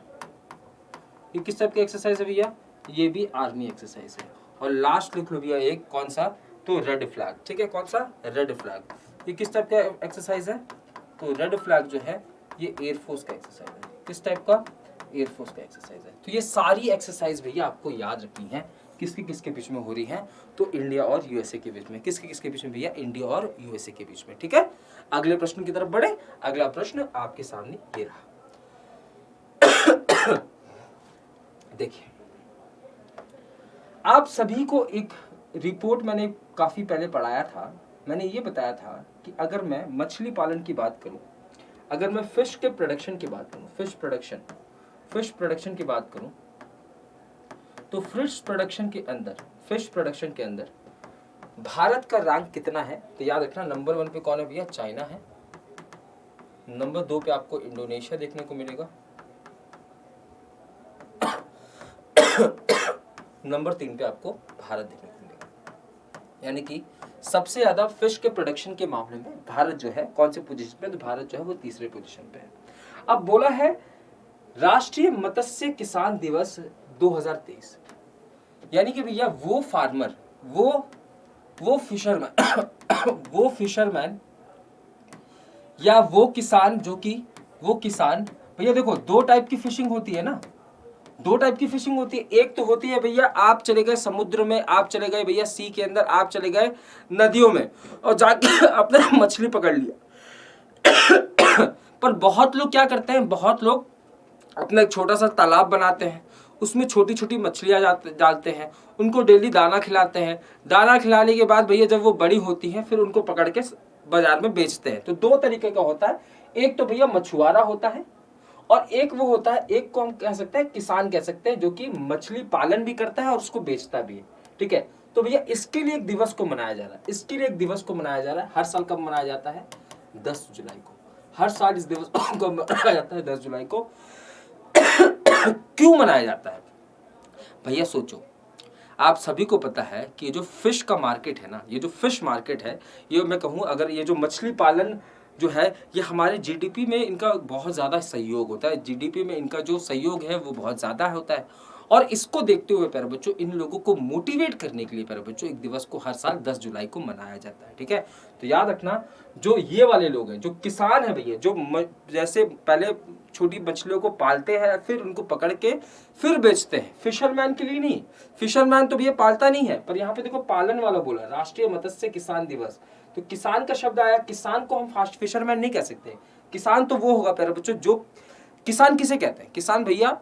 ये किस टाइप का एक्सरसाइज है भैया? ये भी आर्मी एक्सरसाइज है। और लास्ट लिख लो भैया एक, कौन सा? तो रेड फ्लैग। ठीक है, कौन सा? Red flag. ये किस टाइप का एक्सरसाइज है? तो रेड फ्लैग जो है ये एयरफोर्स का एक्सरसाइज है। किस टाइप का? एयरफोर्स का एक्सरसाइज है। तो ये सारी एक्सरसाइज भैया आपको याद रखनी है, किसके किसके बीच में हो रही है? तो इंडिया और यूएसए के बीच में। किसके किसके बीच में भैया? इंडिया और यूएसए के बीच में। ठीक है, अगले प्रश्न की तरफ बढ़े। अगला प्रश्न आपके सामने ये रहा। देखिए, आप सभी को एक रिपोर्ट मैंने काफी पहले पढ़ाया था। मैंने ये बताया था कि अगर मैं मछली पालन की बात करूं, अगर मैं फिश के प्रोडक्शन की बात करूं, फिश प्रोडक्शन की बात करूं, तो फिश प्रोडक्शन के अंदर भारत का रैंक कितना है? तो याद रखना, नंबर 1 पे कौन है भैया? चाइना है। नंबर 2 पे आपको इंडोनेशिया देखने को मिलेगा। नंबर 3 पे आपको भारत देखने को मिलेगा। यानी कि सबसे ज्यादा फिश के प्रोडक्शन के मामले में भारत जो है कौन से पोजीशन पे? तो भारत जो है वो तीसरे पोजीशन पे है। अब बोला है राष्ट्रीय मत्स्य किसान दिवस 2023, यानी कि भैया वो फार्मर, वो फिशरमैन या वो किसान भैया देखो, दो टाइप की फिशिंग होती है ना, दो टाइप की फिशिंग होती है। एक तो होती है भैया आप चले गए समुद्र में, आप चले गए भैया सी के अंदर, आप चले गए नदियों में और जाके अपने मछली पकड़ लिया। पर बहुत लोग क्या करते हैं, बहुत लोग अपना एक छोटा सा तालाब बनाते हैं, उसमें छोटी छोटी मछलियां डालते हैं, उनको डेली दाना खिलाते हैं। दाना खिलाने के बाद भैया जब वो बड़ी होती हैं फिर उनको पकड़ के बाजार में बेचते हैं। तो दो तरीके का होता है, एक तो भैया मछुआरा होता है और एक वो होता है, एक को हम कह सकते हैं किसान कह सकते हैं, जो कि मछली पालन भी करता है और उसको बेचता भी है। ठीक है, तो भैया इसके लिए एक दिवस को मनाया जा रहा है, इसके लिए एक दिवस को मनाया जा रहा है। हर साल कब मनाया जाता है? 10 जुलाई को। हर साल इस दिवस को मनाया जाता है 10 जुलाई को। क्यों मनाया जाता है भैया? सोचो, आप सभी को पता है कि ये जो फिश का मार्केट है ना, ये जो फिश मार्केट है, ये मैं कहूँ अगर ये जो मछली पालन जो है ये हमारे जीडीपी में इनका बहुत ज़्यादा सहयोग होता है। जीडीपी में इनका जो सहयोग है वो बहुत ज़्यादा होता है। और इसको देखते हुए प्यारे बच्चों इन लोगों को मोटिवेट करने के लिए प्यारे बच्चों एक दिवस को हर साल 10 जुलाई को मनाया जाता है। ठीक है, तो याद रखना जो ये वाले लोग हैं, जो किसान है भैया, जो जैसे पहले छोटी मछलियों को पालते हैं फिर उनको पकड़ के फिर बेचते हैं, फिशरमैन के लिए नहीं, फिशरमैन तो भैया पालता नहीं है, पर यहाँ पे देखो पालन वाला बोला, राष्ट्रीय मत्स्य किसान दिवस, तो किसान का शब्द आया, किसान को हम फास्ट फिशरमैन नहीं कह सकते, किसान तो वो होगा प्यारे बच्चों जो, किसान किसे कहते हैं, किसान भैया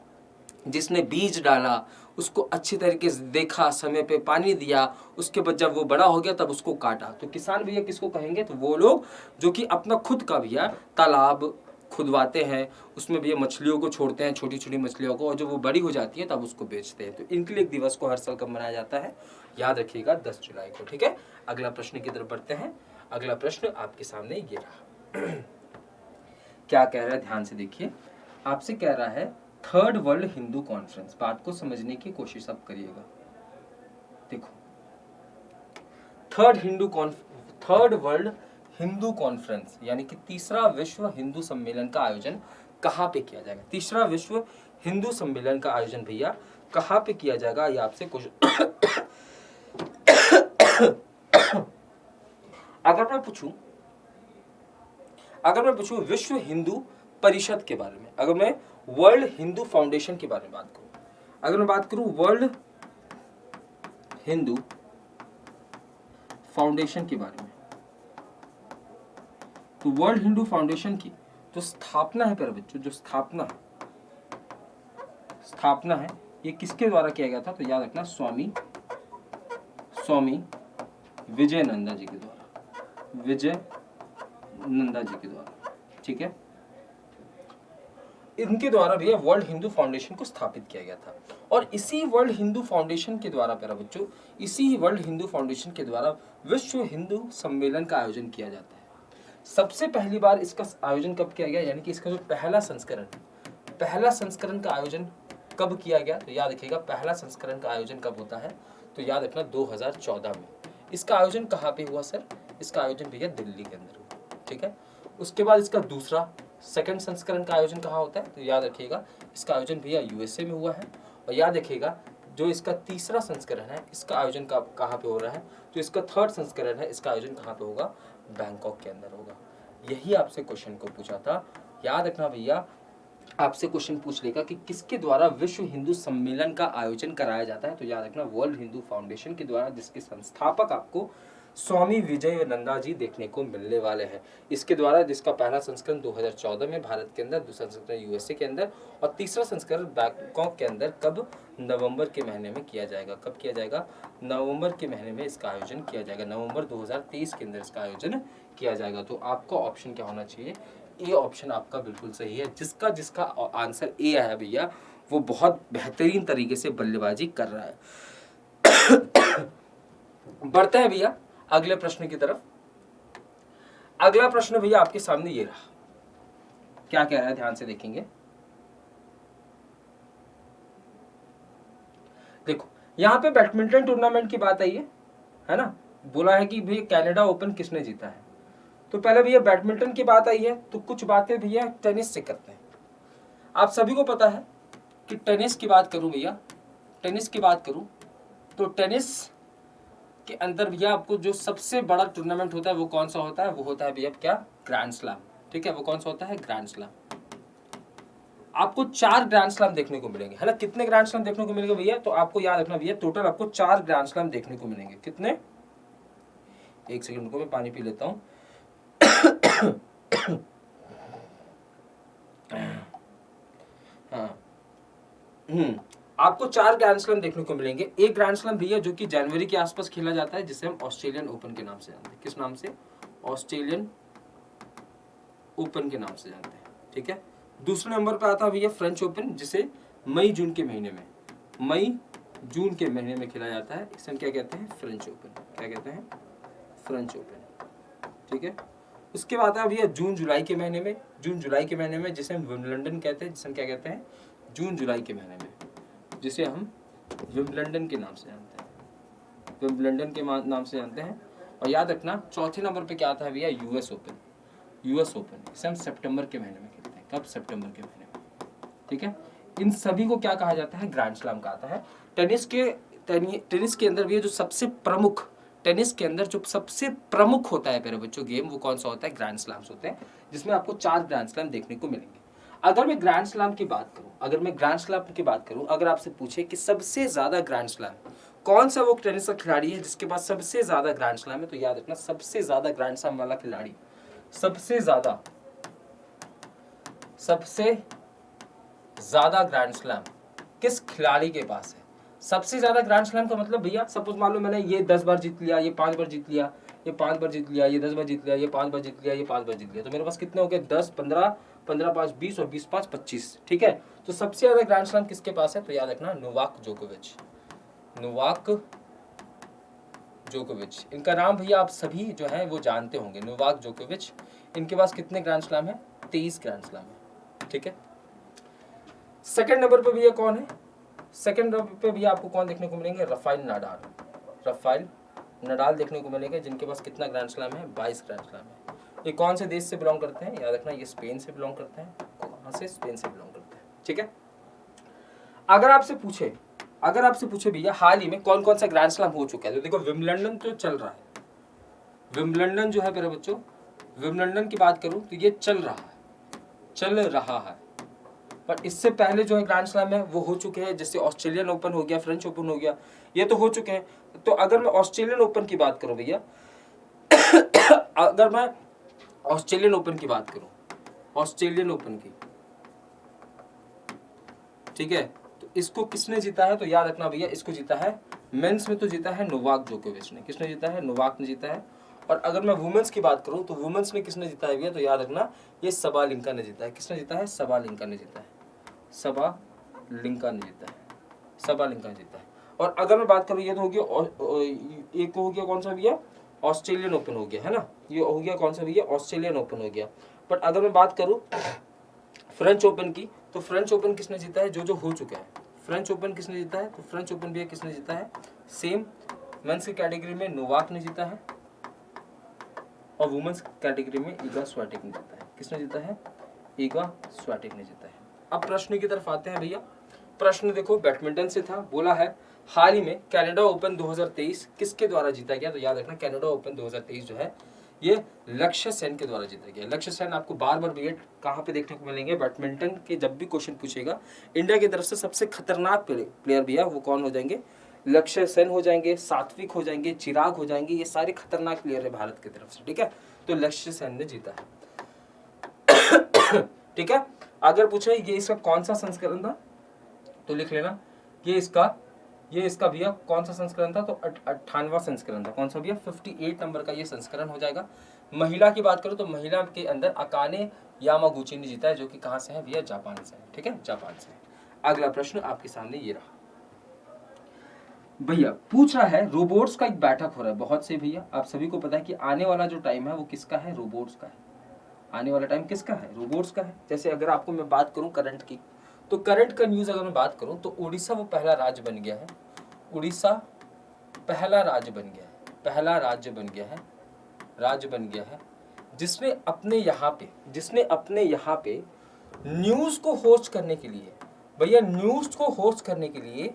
जिसने बीज डाला, उसको अच्छी तरीके से देखा, समय पे पानी दिया, उसके बाद जब वो बड़ा हो गया तब उसको काटा, तो किसान भैया किसको कहेंगे, तो वो लोग जो कि अपना खुद का भैया तालाब खुदवाते हैं, उसमें भैया मछलियों को छोड़ते हैं, छोटी छोटी मछलियों को, और जब वो बड़ी हो जाती है तब उसको बेचते हैं। तो इनके लिए एक दिवस को हर साल कब मनाया जाता है, याद रखिएगा 10 जुलाई को। ठीक है, अगला प्रश्न की तरफ बढ़ते हैं। अगला प्रश्न आपके सामने ये रहा। क्या कह रहा है, ध्यान से देखिए, आपसे कह रहा है थर्ड वर्ल्ड हिंदू कॉन्फ्रेंस, बात को समझने की कोशिश आप करिएगा। देखो, थर्ड वर्ल्ड हिंदू कॉन्फ्रेंस यानी कि तीसरा विश्व हिंदू सम्मेलन का आयोजन कहाँ पे किया जाएगा, तीसरा विश्व हिंदू सम्मेलन का आयोजन भैया कहाँ पे किया जाएगा, ये आपसे क्वेश्चन अगर मैं पूछूं विश्व हिंदू परिषद के बारे में, अगर मैं वर्ल्ड हिंदू फाउंडेशन के बारे में बात करूं, अगर मैं बात करूं वर्ल्ड हिंदू फाउंडेशन के बारे में, तो वर्ल्ड हिंदू फाउंडेशन की जो स्थापना है प्यारे बच्चों, जो स्थापना है ये किसके द्वारा किया गया था, तो याद रखना स्वामी विजयानंदा जी के द्वारा, ठीक है, इनके द्वारा भी वर्ल्ड हिंदू फाउंडेशन को स्थापित किया गया था। और इसी वर्ल्ड हिंदू फाउंडेशन के द्वारा प्यारे बच्चों, इसी वर्ल्ड हिंदू फाउंडेशन के द्वारा विश्व हिंदू सम्मेलन का आयोजन किया जाता है। सबसे पहली बार इसका आयोजन कब किया गया, यानी कि इसका जो पहला संस्करण का आयोजन कब किया गया, तो याद रखिएगा पहला संस्करण का आयोजन कब होता है, तो याद रखना 2014 में। इसका आयोजन कहाँ पे हुआ सर, इसका आयोजन भैया दिल्ली के अंदर हुआ। ठीक है, उसके बाद इसका दूसरा सेकंड संस्करण का आयोजन कहाँ होता है, तो याद रखिएगा इसका आयोजन भैया यूएसए में हुआ है। और याद रखिएगा जो इसका तीसरा संस्करण है इसका आयोजन कहाँ पे हो रहा है, जो इसका थर्ड संस्करण है इसका आयोजन कहाँ पे होगा, बैंकॉक के अंदर होगा। यही आपसे क्वेश्चन को पूछा था, याद रखना भैया, आपसे क्वेश्चन पूछ लेगा कि किसके द्वारा विश्व हिंदू सम्मेलन का आयोजन कराया जाता है, तो याद रखना वर्ल्ड हिंदू फाउंडेशन के द्वारा, जिसके संस्थापक आपको स्वामी विजयानंदा जी देखने को मिलने वाले हैं। इसके द्वारा जिसका पहला संस्करण 2014 में भारत के अंदर, दूसरा संस्करण यूएसए के अंदर और तीसरा संस्करण बैंकॉक के अंदर कब, नवंबर के महीने में किया जाएगा। कब किया जाएगा, नवंबर के महीने में इसका आयोजन किया जाएगा, नवंबर 2023 के अंदर इसका आयोजन किया जाएगा। तो आपका ऑप्शन क्या होना चाहिए, ए ऑप्शन आपका बिल्कुल सही है। जिसका आंसर ए आया भैया वो बहुत बेहतरीन तरीके से बल्लेबाजी कर रहा है। बढ़ते हैं भैया अगले प्रश्न की तरफ। अगला प्रश्न भैया आपके सामने ये रहा, क्या कह रहा है, ध्यान से देखेंगे। देखो यहां पे बैडमिंटन टूर्नामेंट की बात आई है ना, बोला है कि भैया कनाडा ओपन किसने जीता है, तो पहले भैया बैडमिंटन की बात आई है, तो कुछ बातें भैया टेनिस से करते हैं। आप सभी को पता है कि टेनिस की बात करूं भैया, टेनिस की बात करूं तो टेनिस के अंदर भैया आपको जो सबसे बड़ा टूर्नामेंट होता है वो कौन सा होता है, वो होता है भैया क्या, ग्रैंड स्लैम। ठीक है, वो कौन सा होता है, ग्रैंड स्लैम। आपको 4 ग्रैंड स्लैम देखने को मिलेंगे, है ना। कितने ग्रैंड स्लैम देखने को मिलेंगे भैया, तो आपको याद रखना भैया टोटल आपको 4 ग्रैंड स्लैम देखने को मिलेंगे। कितने, एक सेकंड को मैं पानी पी लेता हूँ। हाँ, आपको 4 ग्रैंड स्लैम देखने को मिलेंगे। एक ग्रैंड स्लैम भैया जो कि जनवरी के आसपास खेला जाता है, जिसे हम ऑस्ट्रेलियन ओपन के नाम से जानते हैं। किस नाम से, ऑस्ट्रेलियन ओपन के नाम से जानते हैं। ठीक है, दूसरे नंबर पर आता है भैया फ्रेंच ओपन, जिसे मई जून के महीने में खेला जाता है। इसे हम क्या कहते हैं, फ्रेंच ओपन। क्या कहते हैं, फ्रेंच ओपन। ठीक है, उसके बाद आता है भैया जून जुलाई के महीने में, जिसे हम विंबलडन कहते हैं, जिसे हम क्या कहते हैं, जून जुलाई के महीने में, जिसे हम विंबलडन के नाम से जानते हैं। और याद रखना चौथे नंबर पे क्या आता है भैया, यूएस ओपन। इसे हम सितंबर के महीने में खेलते हैं। कब, सितंबर के महीने में। ठीक है, इन सभी को क्या कहा जाता है, ग्रैंड स्लैम कहा जाता है। टेनिस के अंदर भी जो सबसे प्रमुख, टेनिस के अंदर जो सबसे प्रमुख होता है मेरे बच्चों गेम, वो कौन सा होता है, ग्रैंड स्लैम्स होते हैं, जिसमें आपको 4 ग्रैंड स्लैम देखने को मिलेंगे। अगर मैं ग्रैंड स्लैम की बात करूं, अगर आपसे पूछे कि सबसे ज्यादा ग्रैंड स्लैम कौन सा वो टेनिस का खिलाड़ी है जिसके पास सबसे ज्यादा ग्रैंड स्लैम है, तो याद रखना सबसे ज्यादा ग्रैंड स्लैम वाला खिलाड़ी, सबसे ज्यादा ग्रैंड स्लैम किस खिलाड़ी के पास है। सबसे ज्यादा ग्रैंड स्लैम का मतलब भैया, सपोज मान लो मैंने ये 10 बार जीत लिया, ये 5 बार जीत लिया, ये 5 बार जीत लिया, ये 10 बार जीत लिया, ये 5 बार जीत लिया, ये 5 बार जीत लिया, तो मेरे पास कितने हो गए, 10, 15, 15 5 20 और 20 5 25। ठीक है, तो सबसे ज्यादा ग्रैंड स्लैम किसके पास है, तो याद रखना नोवाक जोकोविच। इनका नाम भैया आप सभी जो है वो जानते होंगे, नोवाक जोकोविच। इनके पास कितने ग्रैंड स्लैम है, 23 ग्रैंड स्लैम है। ठीक है, सेकंड नंबर पे भैया कौन है, सेकंड नंबर पे भैया आपको कौन देखने को मिलेंगे, राफेल नडाल देखने को मिलेंगे, जिनके पास कितना ग्रैंड स्लैम है, 22 ग्रैंड स्लैम है। ये कौन से देश से बिलोंग करते हैं, याद रखना ये स्पेन से बिलोंग करते हैं। कहां से, स्पेन से बिलोंग करते हैं। ठीक है, अगर आपसे पूछे भैया हाल ही में कौन कौन सा ग्रैंड स्लैम हो चुका है, तो देखो विंबलडन तो चल रहा है, विंबलडन जो है मेरे बच्चों, विंबलडन की बात करूं तो ये चल रहा है। पर इससे पहले जो है ग्रैंड स्लैम है वो हो चुके हैं, जैसे ऑस्ट्रेलियन ओपन हो गया, फ्रेंच ओपन हो गया, ये तो हो चुके हैं। तो अगर मैं ऑस्ट्रेलियन ओपन की बात करूं भैया अगर मैं ऑस्ट्रेलियन ओपन की बात करूं, ऑस्ट्रेलियन ओपन की, ठीक है, तो इसको किसने जीता है, तो याद रखना भैया इसको जीता है, मेंस में तो जीता है नोवाक जोकोविच ने। किसने जीता है, नोवाक ने जीता है। और अगर मैं वुमेन्स की बात करूं तो वुमेन्स में किसने जीता है भैया, तो याद रखना ये सबालिंका ने जीता है। किसने जीता है, सबालिंका ने जीता है। और अगर मैं बात करूं, ये तो हो गया, एक हो गया कौन सा भैया, ऑस्ट्रेलियन ओपन हो गया है ना, ये हो गया कौन सा भैया, ऑस्ट्रेलियन ओपन हो गया। बट अगर मैं बात करूं फ्रेंच ओपन की, तो फ्रेंच ओपन किसने जीता है, जो हो चुका है, फ्रेंच ओपन किसने जीता है, तो फ्रेंच ओपन भैया किसने जीता है, सेम मेंस की कैटेगरी में नोवाक ने जीता है, और वुमेन्स कैटेगरी में ईगा स्वियाटेक ने जीता है। किसने जीता है, ईगा स्वियाटेक ने जीता है। अब प्रश्न की तरफ आते हैं भैया। प्रश्न देखो बैडमिंटन से था, बोला है हाल ही में कनाडा ओपन 2023 किसके द्वारा जीता गया, तो याद रखना कनाडा ओपन 2023 जो है ये लक्ष्य सेन के द्वारा जीता गया। लक्ष्य सेन आपको बार बार भैया कहाँ पे देखने को मिलेंगे, बैडमिंटन के जब भी क्वेश्चन पूछेगा, इंडिया की तरफ से सबसे खतरनाक प्लेयर भैया वो कौन हो जाएंगे, लक्ष्य सेन हो जाएंगे, सात्विक हो जाएंगे, चिराग हो जाएंगे, ये सारे खतरनाक प्लेयर है भारत की तरफ से। ठीक है, तो लक्ष्य सेन ने जीता है। ठीक है, अगर पूछे ये इसका कौन सा संस्करण था, तो लिख लेना ये इसका भैया कौन सा संस्करण था, तो 98वां संस्करण था। कौन सा भैया, 58 नंबर का ये संस्करण हो जाएगा। महिला की बात करो तो महिला के अंदर अकाने यामागुची ने जीता है, जो कि कहां से है भैया, जापान से है। ठीक है, जापान से। अगला प्रश्न आपके सामने ये रहा भैया, पूछ रहा है रोबोट्स का एक बैठक हो रहा है बहुत से भैया, आप सभी को पता है कि आने वाला जो टाइम है वो किसका है, रोबोट्स का है। आने वाला टाइम किसका है, रोबोट्स का है। जैसे अगर आपको मैं बात करूं करंट की, तो करंट का न्यूज अगर मैं बात करूं तो उड़ीसा वो पहला राज्य बन गया है, उड़ीसा पहला राज्य बन गया है जिसने अपने यहाँ पे न्यूज को होस्ट करने के लिए भैया, न्यूज को होस्ट करने के लिए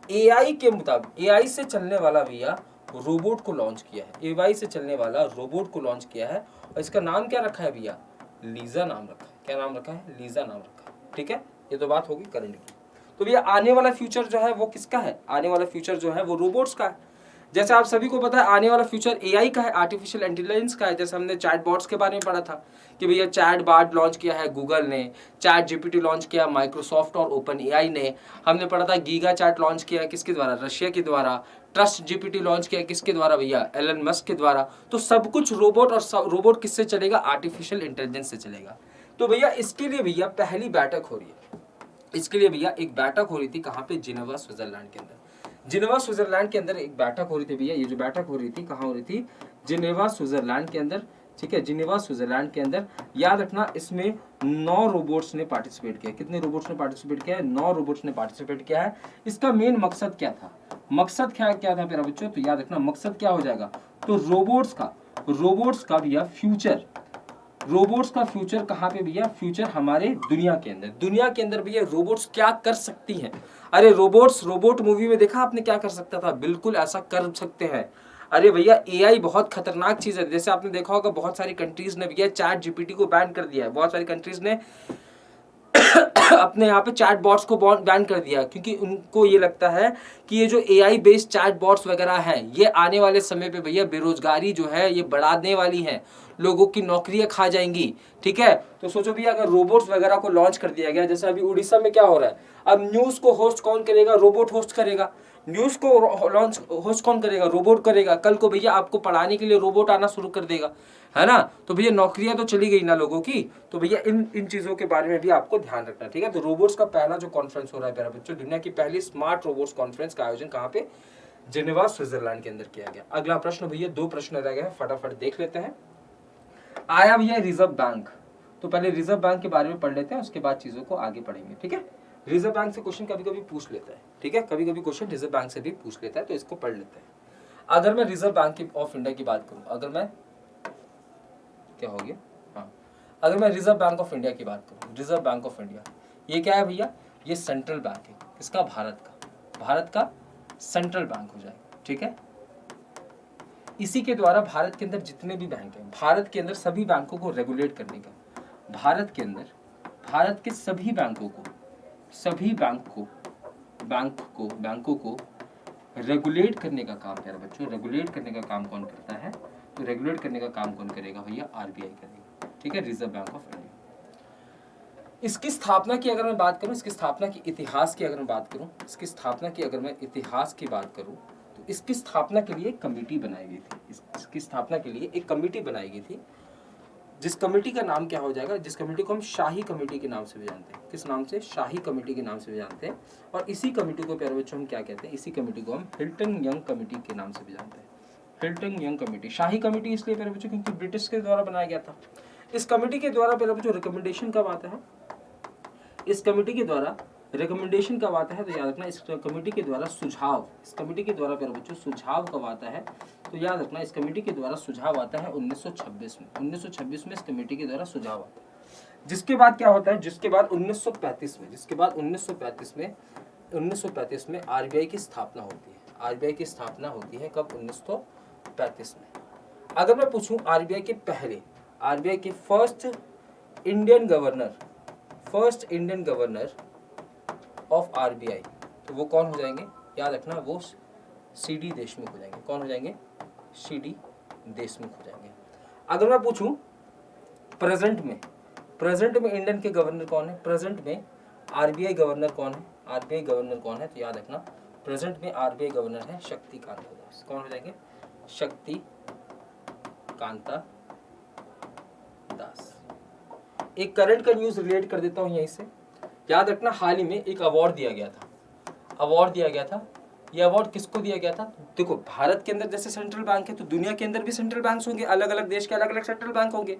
एआई के मुताबिक, एआई से चलने वाला भैया रोबोट को लॉन्च किया है, एआई से चलने वाला रोबोट को लॉन्च किया है। और इसका नाम क्या रखा है भैया, लीजा नाम रखा है। क्या नाम रखा है, लीजा नाम रखा है। ठीक है, ये तो बात होगी करंट की। तो भैया आने वाला फ्यूचर जो है वो किसका है, आने वाला फ्यूचर जो है वो रोबोट्स का है। जैसे आप सभी को पता है आने वाला फ्यूचर एआई का है, आर्टिफिशियल इंटेलिजेंस का है। जैसे हमने चैट बॉट्स के बारे में पढ़ा था कि भैया चैट बॉट लॉन्च किया है गूगल ने, चैट जीपीटी लॉन्च किया माइक्रोसॉफ्ट और ओपन एआई ने। हमने पढ़ा था गीगा चैट लॉन्च किया किसके द्वारा, रशिया के द्वारा। ट्रस्ट जीपीटी लॉन्च किया किसके द्वारा भैया, एलन मस्क के द्वारा। तो सब कुछ रोबोट, और रोबोट किससे चलेगा, आर्टिफिशियल इंटेलिजेंस से चलेगा। तो भैया इसके लिए भैया पहली बैठक हो रही है, इसके लिए भैया एक बैठक हो रही थी कहाँ पे, जिनेवा स्विट्जरलैंड के अंदर। जिनेवा स्विट्जरलैंड के अंदर एक बैठक हो रही थी भैया। ये जो बैठक हो रही थी कहाँ हो रही थी, जिनेवा स्विट्जरलैंड के अंदर। ठीक है, जिनेवा स्विट्जरलैंड के अंदर। याद रखना इसमें 9 रोबोट्स ने पार्टिसिपेट किया। कितने रोबोट्स ने पार्टिसिपेट किया है, 9 रोबोट्स ने पार्टिसिपेट किया है। इसका मेन मकसद क्या था, मकसद क्या था मेरा बच्चों, तो याद रखना मकसद क्या हो जाएगा, तो रोबोट्स का भैया फ्यूचर रोबोट्स का फ्यूचर कहाँ पे भैया? फ्यूचर हमारे दुनिया के अंदर। दुनिया के अंदर भैया रोबोट्स क्या कर सकती हैं? अरे रोबोट्स, रोबोट मूवी में देखा आपने क्या कर सकता था? बिल्कुल ऐसा कर सकते हैं। अरे भैया एआई बहुत खतरनाक चीज है। जैसे आपने देखा होगा बहुत सारी कंट्रीज ने भैया चैट जीपीटी को बैन कर दिया है। बहुत सारी कंट्रीज ने अपने यहाँ पे चैट बॉट्स को बैन कर दिया, क्योंकि उनको ये लगता है कि ये जो एआई बेस्ड चैट बॉट्स वगैरह हैं, ये आने वाले समय पे भैया बेरोजगारी जो है ये बढ़ाने वाली है, लोगों की नौकरियां खा जाएंगी। ठीक है, तो सोचो भैया अगर रोबोट्स वगैरह को लॉन्च कर दिया गया, जैसे अभी उड़ीसा में क्या हो रहा है, अब न्यूज को होस्ट कौन करेगा? रोबोट होस्ट करेगा। न्यूज को लॉन्च होस्ट कौन करेगा? रोबोट करेगा। कल को भैया आपको पढ़ाने के लिए रोबोट आना शुरू कर देगा, है ना? तो भैया नौकरियां तो चली गई ना लोगों की। तो भैया इन चीजों के बारे में भी आपको ध्यान रखना, ठीक है? तो रोबोट्स का पहला जो कॉन्फ्रेंस हो रहा है प्यारे बच्चों, दुनिया की पहली स्मार्ट रोबोट्स कॉन्फ्रेंस का आयोजन कहाँ पे? जिनेवा, स्विट्जरलैंड के अंदर किया गया। अगला प्रश्न भैया, 2 प्रश्न रह गए हैं, फटाफट देख लेते हैं। आया भैया रिजर्व बैंक, तो पहले रिजर्व बैंक के बारे में पढ़ लेते हैं, उसके बाद चीजों को आगे पढ़ेंगे, ठीक है? रिजर्व बैंक से क्वेश्चन कभी कभी पूछ लेता है, ठीक है? कभी कभी क्वेश्चन रिजर्व बैंक से भी पूछ लेता है, तो इसको पढ़ लेते हैं। अगर मैं रिजर्व बैंक ऑफ इंडिया की बात करूं, अगर मैं क्या हो गया, हाँ, अगर मैं रिजर्व बैंक ऑफ इंडिया की बात करूं, रिजर्व बैंक ऑफ इंडिया ये क्या है भैया? ये सेंट्रल बैंक है। किसका? भारत का सेंट्रल बैंक हो जाएगा, ठीक है? इसी के द्वारा भारत के अंदर जितने भी बैंक हैं, भारत के अंदर सभी बैंकों को रेगुलेट करने का, भारत के अंदर भारत के सभी बैंकों को रेगुलेट करने का काम, प्यारे बच्चों, रेगुलेट करने का काम कौन करता है? तो रेगुलेट करने का काम कौन करेगा भैया? आरबीआई करेगा, ठीक है? Reserve bank of India. इसकी स्थापना की अगर मैं बात करूं, इसकी स्थापना की इतिहास की अगर मैं बात करूं, इसकी स्थापना की अगर मैं इतिहास की बात करूं, तो इसकी स्थापना के लिए एक कमेटी बनाई गई थी। इसकी स्थापना के लिए एक कमेटी बनाई गई थी, जिस कमेटी का नाम क्या हो जाएगा? जिस कमेटी को हम शाही कमेटी के नाम से भी जानते हैं। किस नाम से? शाही कमेटी के नाम से भी जानते हैं। और इसी कमेटी को प्यारे बच्चों हम क्या कहते हैं? इसी कमेटी को हम हिल्टन यंग कमेटी के नाम से भी जानते हैं। हिल्टन यंग कमेटी, शाही कमेटी इसलिए प्यारे बच्चों क्योंकि ब्रिटिश के द्वारा बनाया गया था। इस कमेटी के द्वारा प्यारे बच्चों रिकमेंडेशन कब आता है? इस कमेटी के द्वारा रिकमेंडेशन कब आता है? तो याद रखना, इस कमेटी के द्वारा सुझाव, इस कमेटी के द्वारा प्यारे बच्चों सुझाव कब आता है? तो याद रखना, इस कमेटी के द्वारा सुझाव आता है 1926 में। 1926 में इस कमेटी के द्वारा सुझाव आता है। जिसके बाद क्या होता है? जिसके बाद 1935 में आरबीआई की स्थापना होती है। आरबीआई की स्थापना होती है कब? 1935 में। अगर मैं पूछूं आरबीआई के पहले, आरबीआई के first Indian governor of RBI, तो वो कौन हो जाएंगे? याद रखना, वो सीडी देशमुख हो जाएंगे। कौन हो जाएंगे? सीडी देशमुख हो जाएंगे। अगर मैं पूछूं प्रेजेंट में इंडियन के गवर्नर कौन है? प्रेजेंट में आरबीआई गवर्नर कौन है? आरबीआई गवर्नर कौन है? तो याद रखना, प्रेजेंट में आरबीआई गवर्नर है शक्तिकांता दास। कौन हो जाएंगे? शक्तिकांता दास। एक करंट का न्यूज रिलेट कर देता हूं यहीं से। याद रखना, हाल ही में एक अवार्ड दिया गया था। ये अवार्ड किसको दिया गया था? देखो, भारत के अंदर जैसे सेंट्रल बैंक है, तो दुनिया के अंदर भी सेंट्रल बैंक्स होंगे, अलग अलग देश के अलग अलग सेंट्रल बैंक होंगे।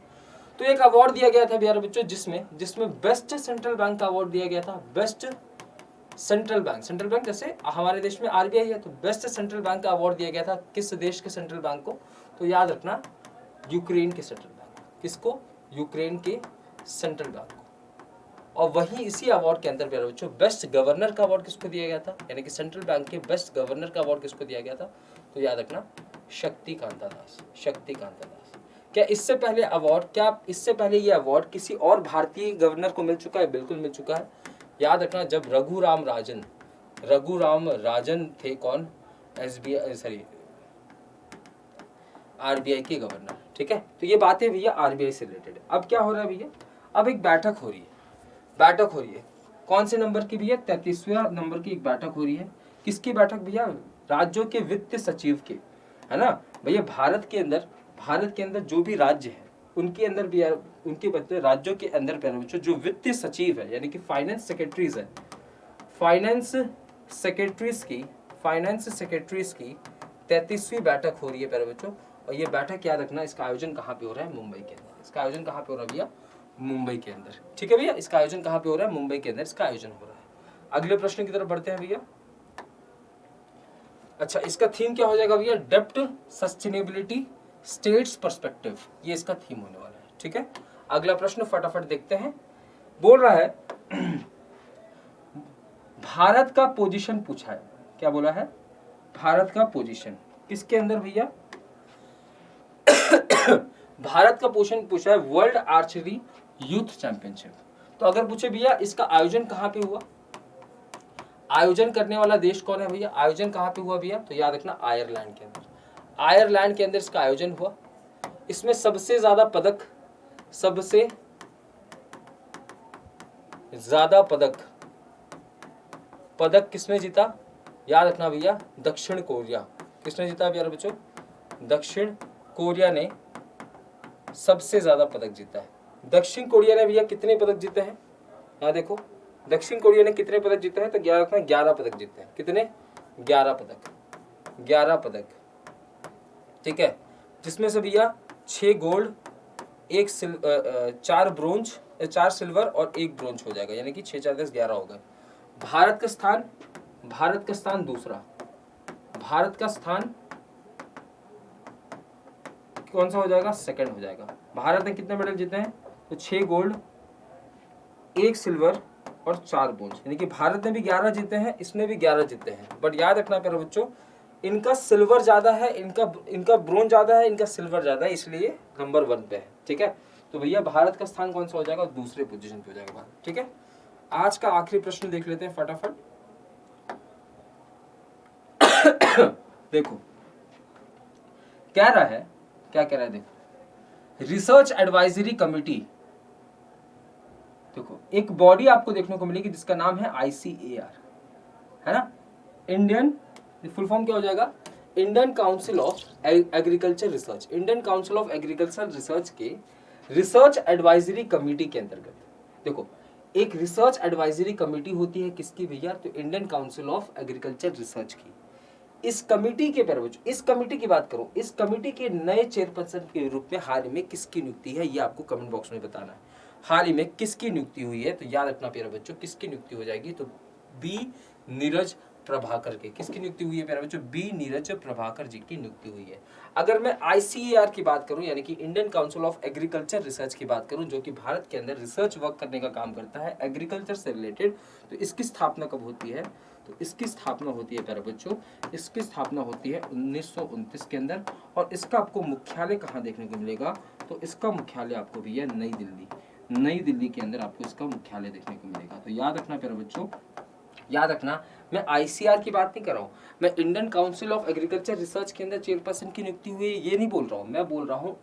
तो एक अवार्ड दिया गया था प्यारे बच्चों, जिसमें बेस्ट सेंट्रल बैंक का अवार्ड दिया गया था। बेस्ट सेंट्रल बैंक जैसे हमारे देश में आरबीआई है, तो बेस्ट सेंट्रल बैंक का अवार्ड दिया गया था किस देश के सेंट्रल बैंक को? तो याद रखना, यूक्रेन के सेंट्रल बैंक। किसको? यूक्रेन के सेंट्रल बैंक को। और वहीं इसी अवार्ड के अंदर प्यारे बच्चों बेस्ट गवर्नर का अवार्ड किसको दिया गया था? यानी कि सेंट्रल बैंक के बेस्ट गवर्नर का अवार्ड किसको दिया गया था? तो याद रखना, शक्तिकांता दास। क्या इससे पहले ये अवार्ड किसी और भारतीय गवर्नर को मिल चुका है? बिल्कुल मिल चुका है। याद रखना, जब रघुराम राजन थे, कौन? आरबीआई के गवर्नर, ठीक है? तो ये बातें भैया आरबीआई से रिलेटेड। अब क्या हो रहा है भैया? अब एक बैठक हो रही है। कौन से नंबर की भैया? 33वें नंबर की एक बैठक हो रही है। किसकी बैठक भैया? राज्यों के वित्त सचिव के, है ना भैया? भारत के अंदर जो भी राज्य है, उनके अंदर भी राज्यों के अंदर प्यारे बच्चों जो वित्तीय सचिव है, यानी कि फाइनेंस सेक्रेटरीज है, फाइनेंस सेक्रेटरीज की 33वीं बैठक हो रही है प्यारे बच्चों। और ये बैठक याद रखना, इसका आयोजन कहाँ पे हो रहा है? मुंबई के अंदर। इसका आयोजन कहाँ पे हो रहा है भैया? मुंबई के अंदर, ठीक है भैया? इसका आयोजन कहाँ पे हो रहा है? मुंबई के अंदर इसका आयोजन हो रहा है। अगले प्रश्न की तरफ बढ़ते हैं भैया। अच्छा, इसका थीम क्या हो जाएगा भैया? डेप्ट सस्टेनेबिलिटी स्टेट्स पर्सपेक्टिव, ये इसका थीम होने वाला है, ठीक है? अगला प्रश्न फटाफट देखते हैं। बोल रहा है भारत का पोजीशन पूछा है। क्या बोला है? भारत का पोजीशन किसके अंदर भैया? भारत का पोजीशन पूछा है वर्ल्ड आर्चरी यूथ चैंपियनशिप। तो अगर पूछे भैया इसका आयोजन कहाँ पे हुआ, आयोजन करने वाला देश कौन है भैया, आयोजन कहाँ पे हुआ भैया, तो याद रखना आयरलैंड के अंदर। आयरलैंड के अंदर इसका आयोजन हुआ। इसमें सबसे ज्यादा पदक किसने जीता? याद रखना भैया दक्षिण कोरिया। किसने जीता प्यारे बच्चों? दक्षिण कोरिया ने सबसे ज्यादा पदक जीता है। दक्षिण कोरिया ने भैया कितने पदक जीते हैं? यहाँ देखो दक्षिण कोरिया ने कितने पदक जीते हैं, तो 11 पदक जीते हैं। कितने? 11 पदक। ठीक है, जिसमें से भैया 6 गोल्ड, 4 सिल्वर और 1 ब्रोंज हो जाएगा, यानी कि 6 4 10 11 हो गए। भारत का स्थान दूसरा। भारत का स्थान कौन सा हो जाएगा? सेकंड हो जाएगा। भारत ने कितने मेडल जीते हैं? तो 6 गोल्ड, 1 सिल्वर और 4 ब्रोंज, यानी कि भारत ने भी 11 जीते हैं, इसने भी 11 जीते हैं। बट याद रखना प्यारे बच्चों, इनका सिल्वर ज्यादा है, इनका ब्रोंज ज्यादा है, इनका सिल्वर ज्यादा है, इसलिए नंबर 1 पे है। ठीक है, तो भैया भारत का स्थान कौन सा हो जाएगा? दूसरे पोजीशन पे हो जाएगा भारत। ठीक है, आज का आखिरी प्रश्न देख लेते हैं फटाफट। देखो क्या कह रहा है, देखो रिसर्च एडवाइजरी कमिटी। देखो एक बॉडी आपको देखने को मिलेगी जिसका नाम है ICAR, है ना, इंडियन, फुल फॉर्म क्या हो जाएगा? Indian council of agriculture research. Indian council of agriculture research के रिसर्च एडवाइजरी कमेटी के अंतर्गत देखो एक रिसर्च एडवाइजरी कमेटी होती है किसकी भैया? तो Indian council of agriculture research की। इस कमेटी के इस कमेटी की बात करूं, इस कमेटी के नए चेयरपर्सन के रूप में हाल ही में किसकी नियुक्ति है, ये आपको कमेंट बॉक्स में बताना है। हाल ही में किसकी नियुक्ति हुई है? तो याद रखना प्यारे बच्चों, किसकी नियुक्ति हो जाएगी? तो बी नीरज प्रभाकर के। किसकी नियुक्ति हुई है प्यारे बच्चों? बी नीरज प्रभाकर जी की नियुक्ति हुई है। अगर मैं ICAR की बात करूं, यानी कि Indian council of agriculture research की बात करूं, जो कि भारत के अंदर रिसर्च वर्क करने का काम करता है एग्रीकल्चर से रिलेटेड, तो इसकी स्थापना कब होती है? तो इसकी स्थापना होती है प्यारे बच्चों, इसकी स्थापना होती है 1929 के अंदर। और इसका आपको मुख्यालय कहाँ देखने को मिलेगा? तो इसका मुख्यालय आपको भैया नई दिल्ली के अंदर आपको इसका मुख्यालय देखने को मिलेगा। तो याद रखना प्यारे बच्चों, याद रखना मैं ICAR की बात नहीं कर रहा हूँ, मैं Indian council of agriculture research के अंदर चेयरपर्सन की नियुक्ति हुई है ये नहीं बोल रहा हूँ। मैं बोल रहा हूँ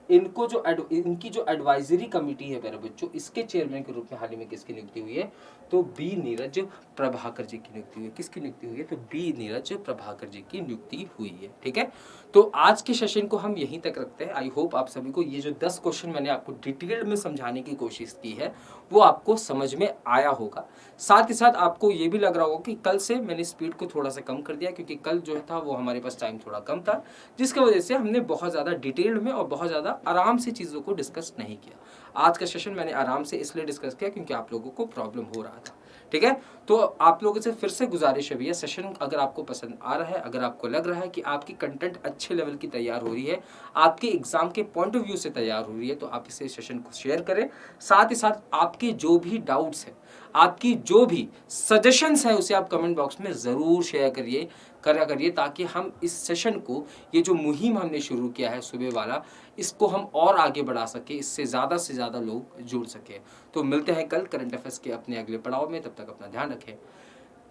इनकी जो एडवाइजरी कमेटी है प्यारे बच्चों, इसके चेयरमैन के रूप में हाल ही में किसकी नियुक्ति हुई है? तो बी नीरज प्रभाकर जी की नियुक्ति हुई है। किसकी नियुक्ति हुई है? तो बी नीरज प्रभाकर जी की नियुक्ति हुई है। ठीक है, तो आज के सेशन को हम यहीं तक रखते हैं। आई होप आप सभी को ये जो 10 क्वेश्चन मैंने आपको डिटेल्ड में समझाने की कोशिश की है वो आपको समझ में आया होगा। साथ ही साथ आपको ये भी लग रहा होगा कि कल से मैंने स्पीड को थोड़ा सा कम कर दिया, क्योंकि कल जो था वो हमारे पास टाइम थोड़ा कम था, जिसकी वजह से हमने बहुत ज़्यादा डिटेल्ड में और बहुत ज़्यादा आराम से चीज़ों को डिस्कस नहीं किया। आज का सेशन मैंने आराम से इसलिए डिस्कस किया क्योंकि आप लोगों को प्रॉब्लम हो रहा था। ठीक है, तो आप लोगों से फिर से गुजारिश है भैया, सेशन अगर आपको पसंद आ रहा है, अगर आपको लग रहा है कि आपकी कंटेंट अच्छे लेवल की तैयार हो रही है, आपके एग्जाम के पॉइंट ऑफ व्यू से तैयार हो रही है, तो आप इसे सेशन को शेयर करें। साथ ही साथ आपके जो भी डाउट्स हैं, आपकी जो भी सजेशंस है, उसे आप कमेंट बॉक्स में ज़रूर शेयर करिए, ताकि हम इस सेशन को, ये जो मुहिम हमने शुरू किया है सुबह वाला, इसको हम और आगे बढ़ा सके, इससे से ज़्यादा लोग जुड़ सके। तो मिलते हैं कल करंट अफेयर्स के अपने अगले पड़ाव में, तब तक अपना ध्यान रखें।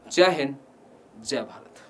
जय हिंद, जय भारत।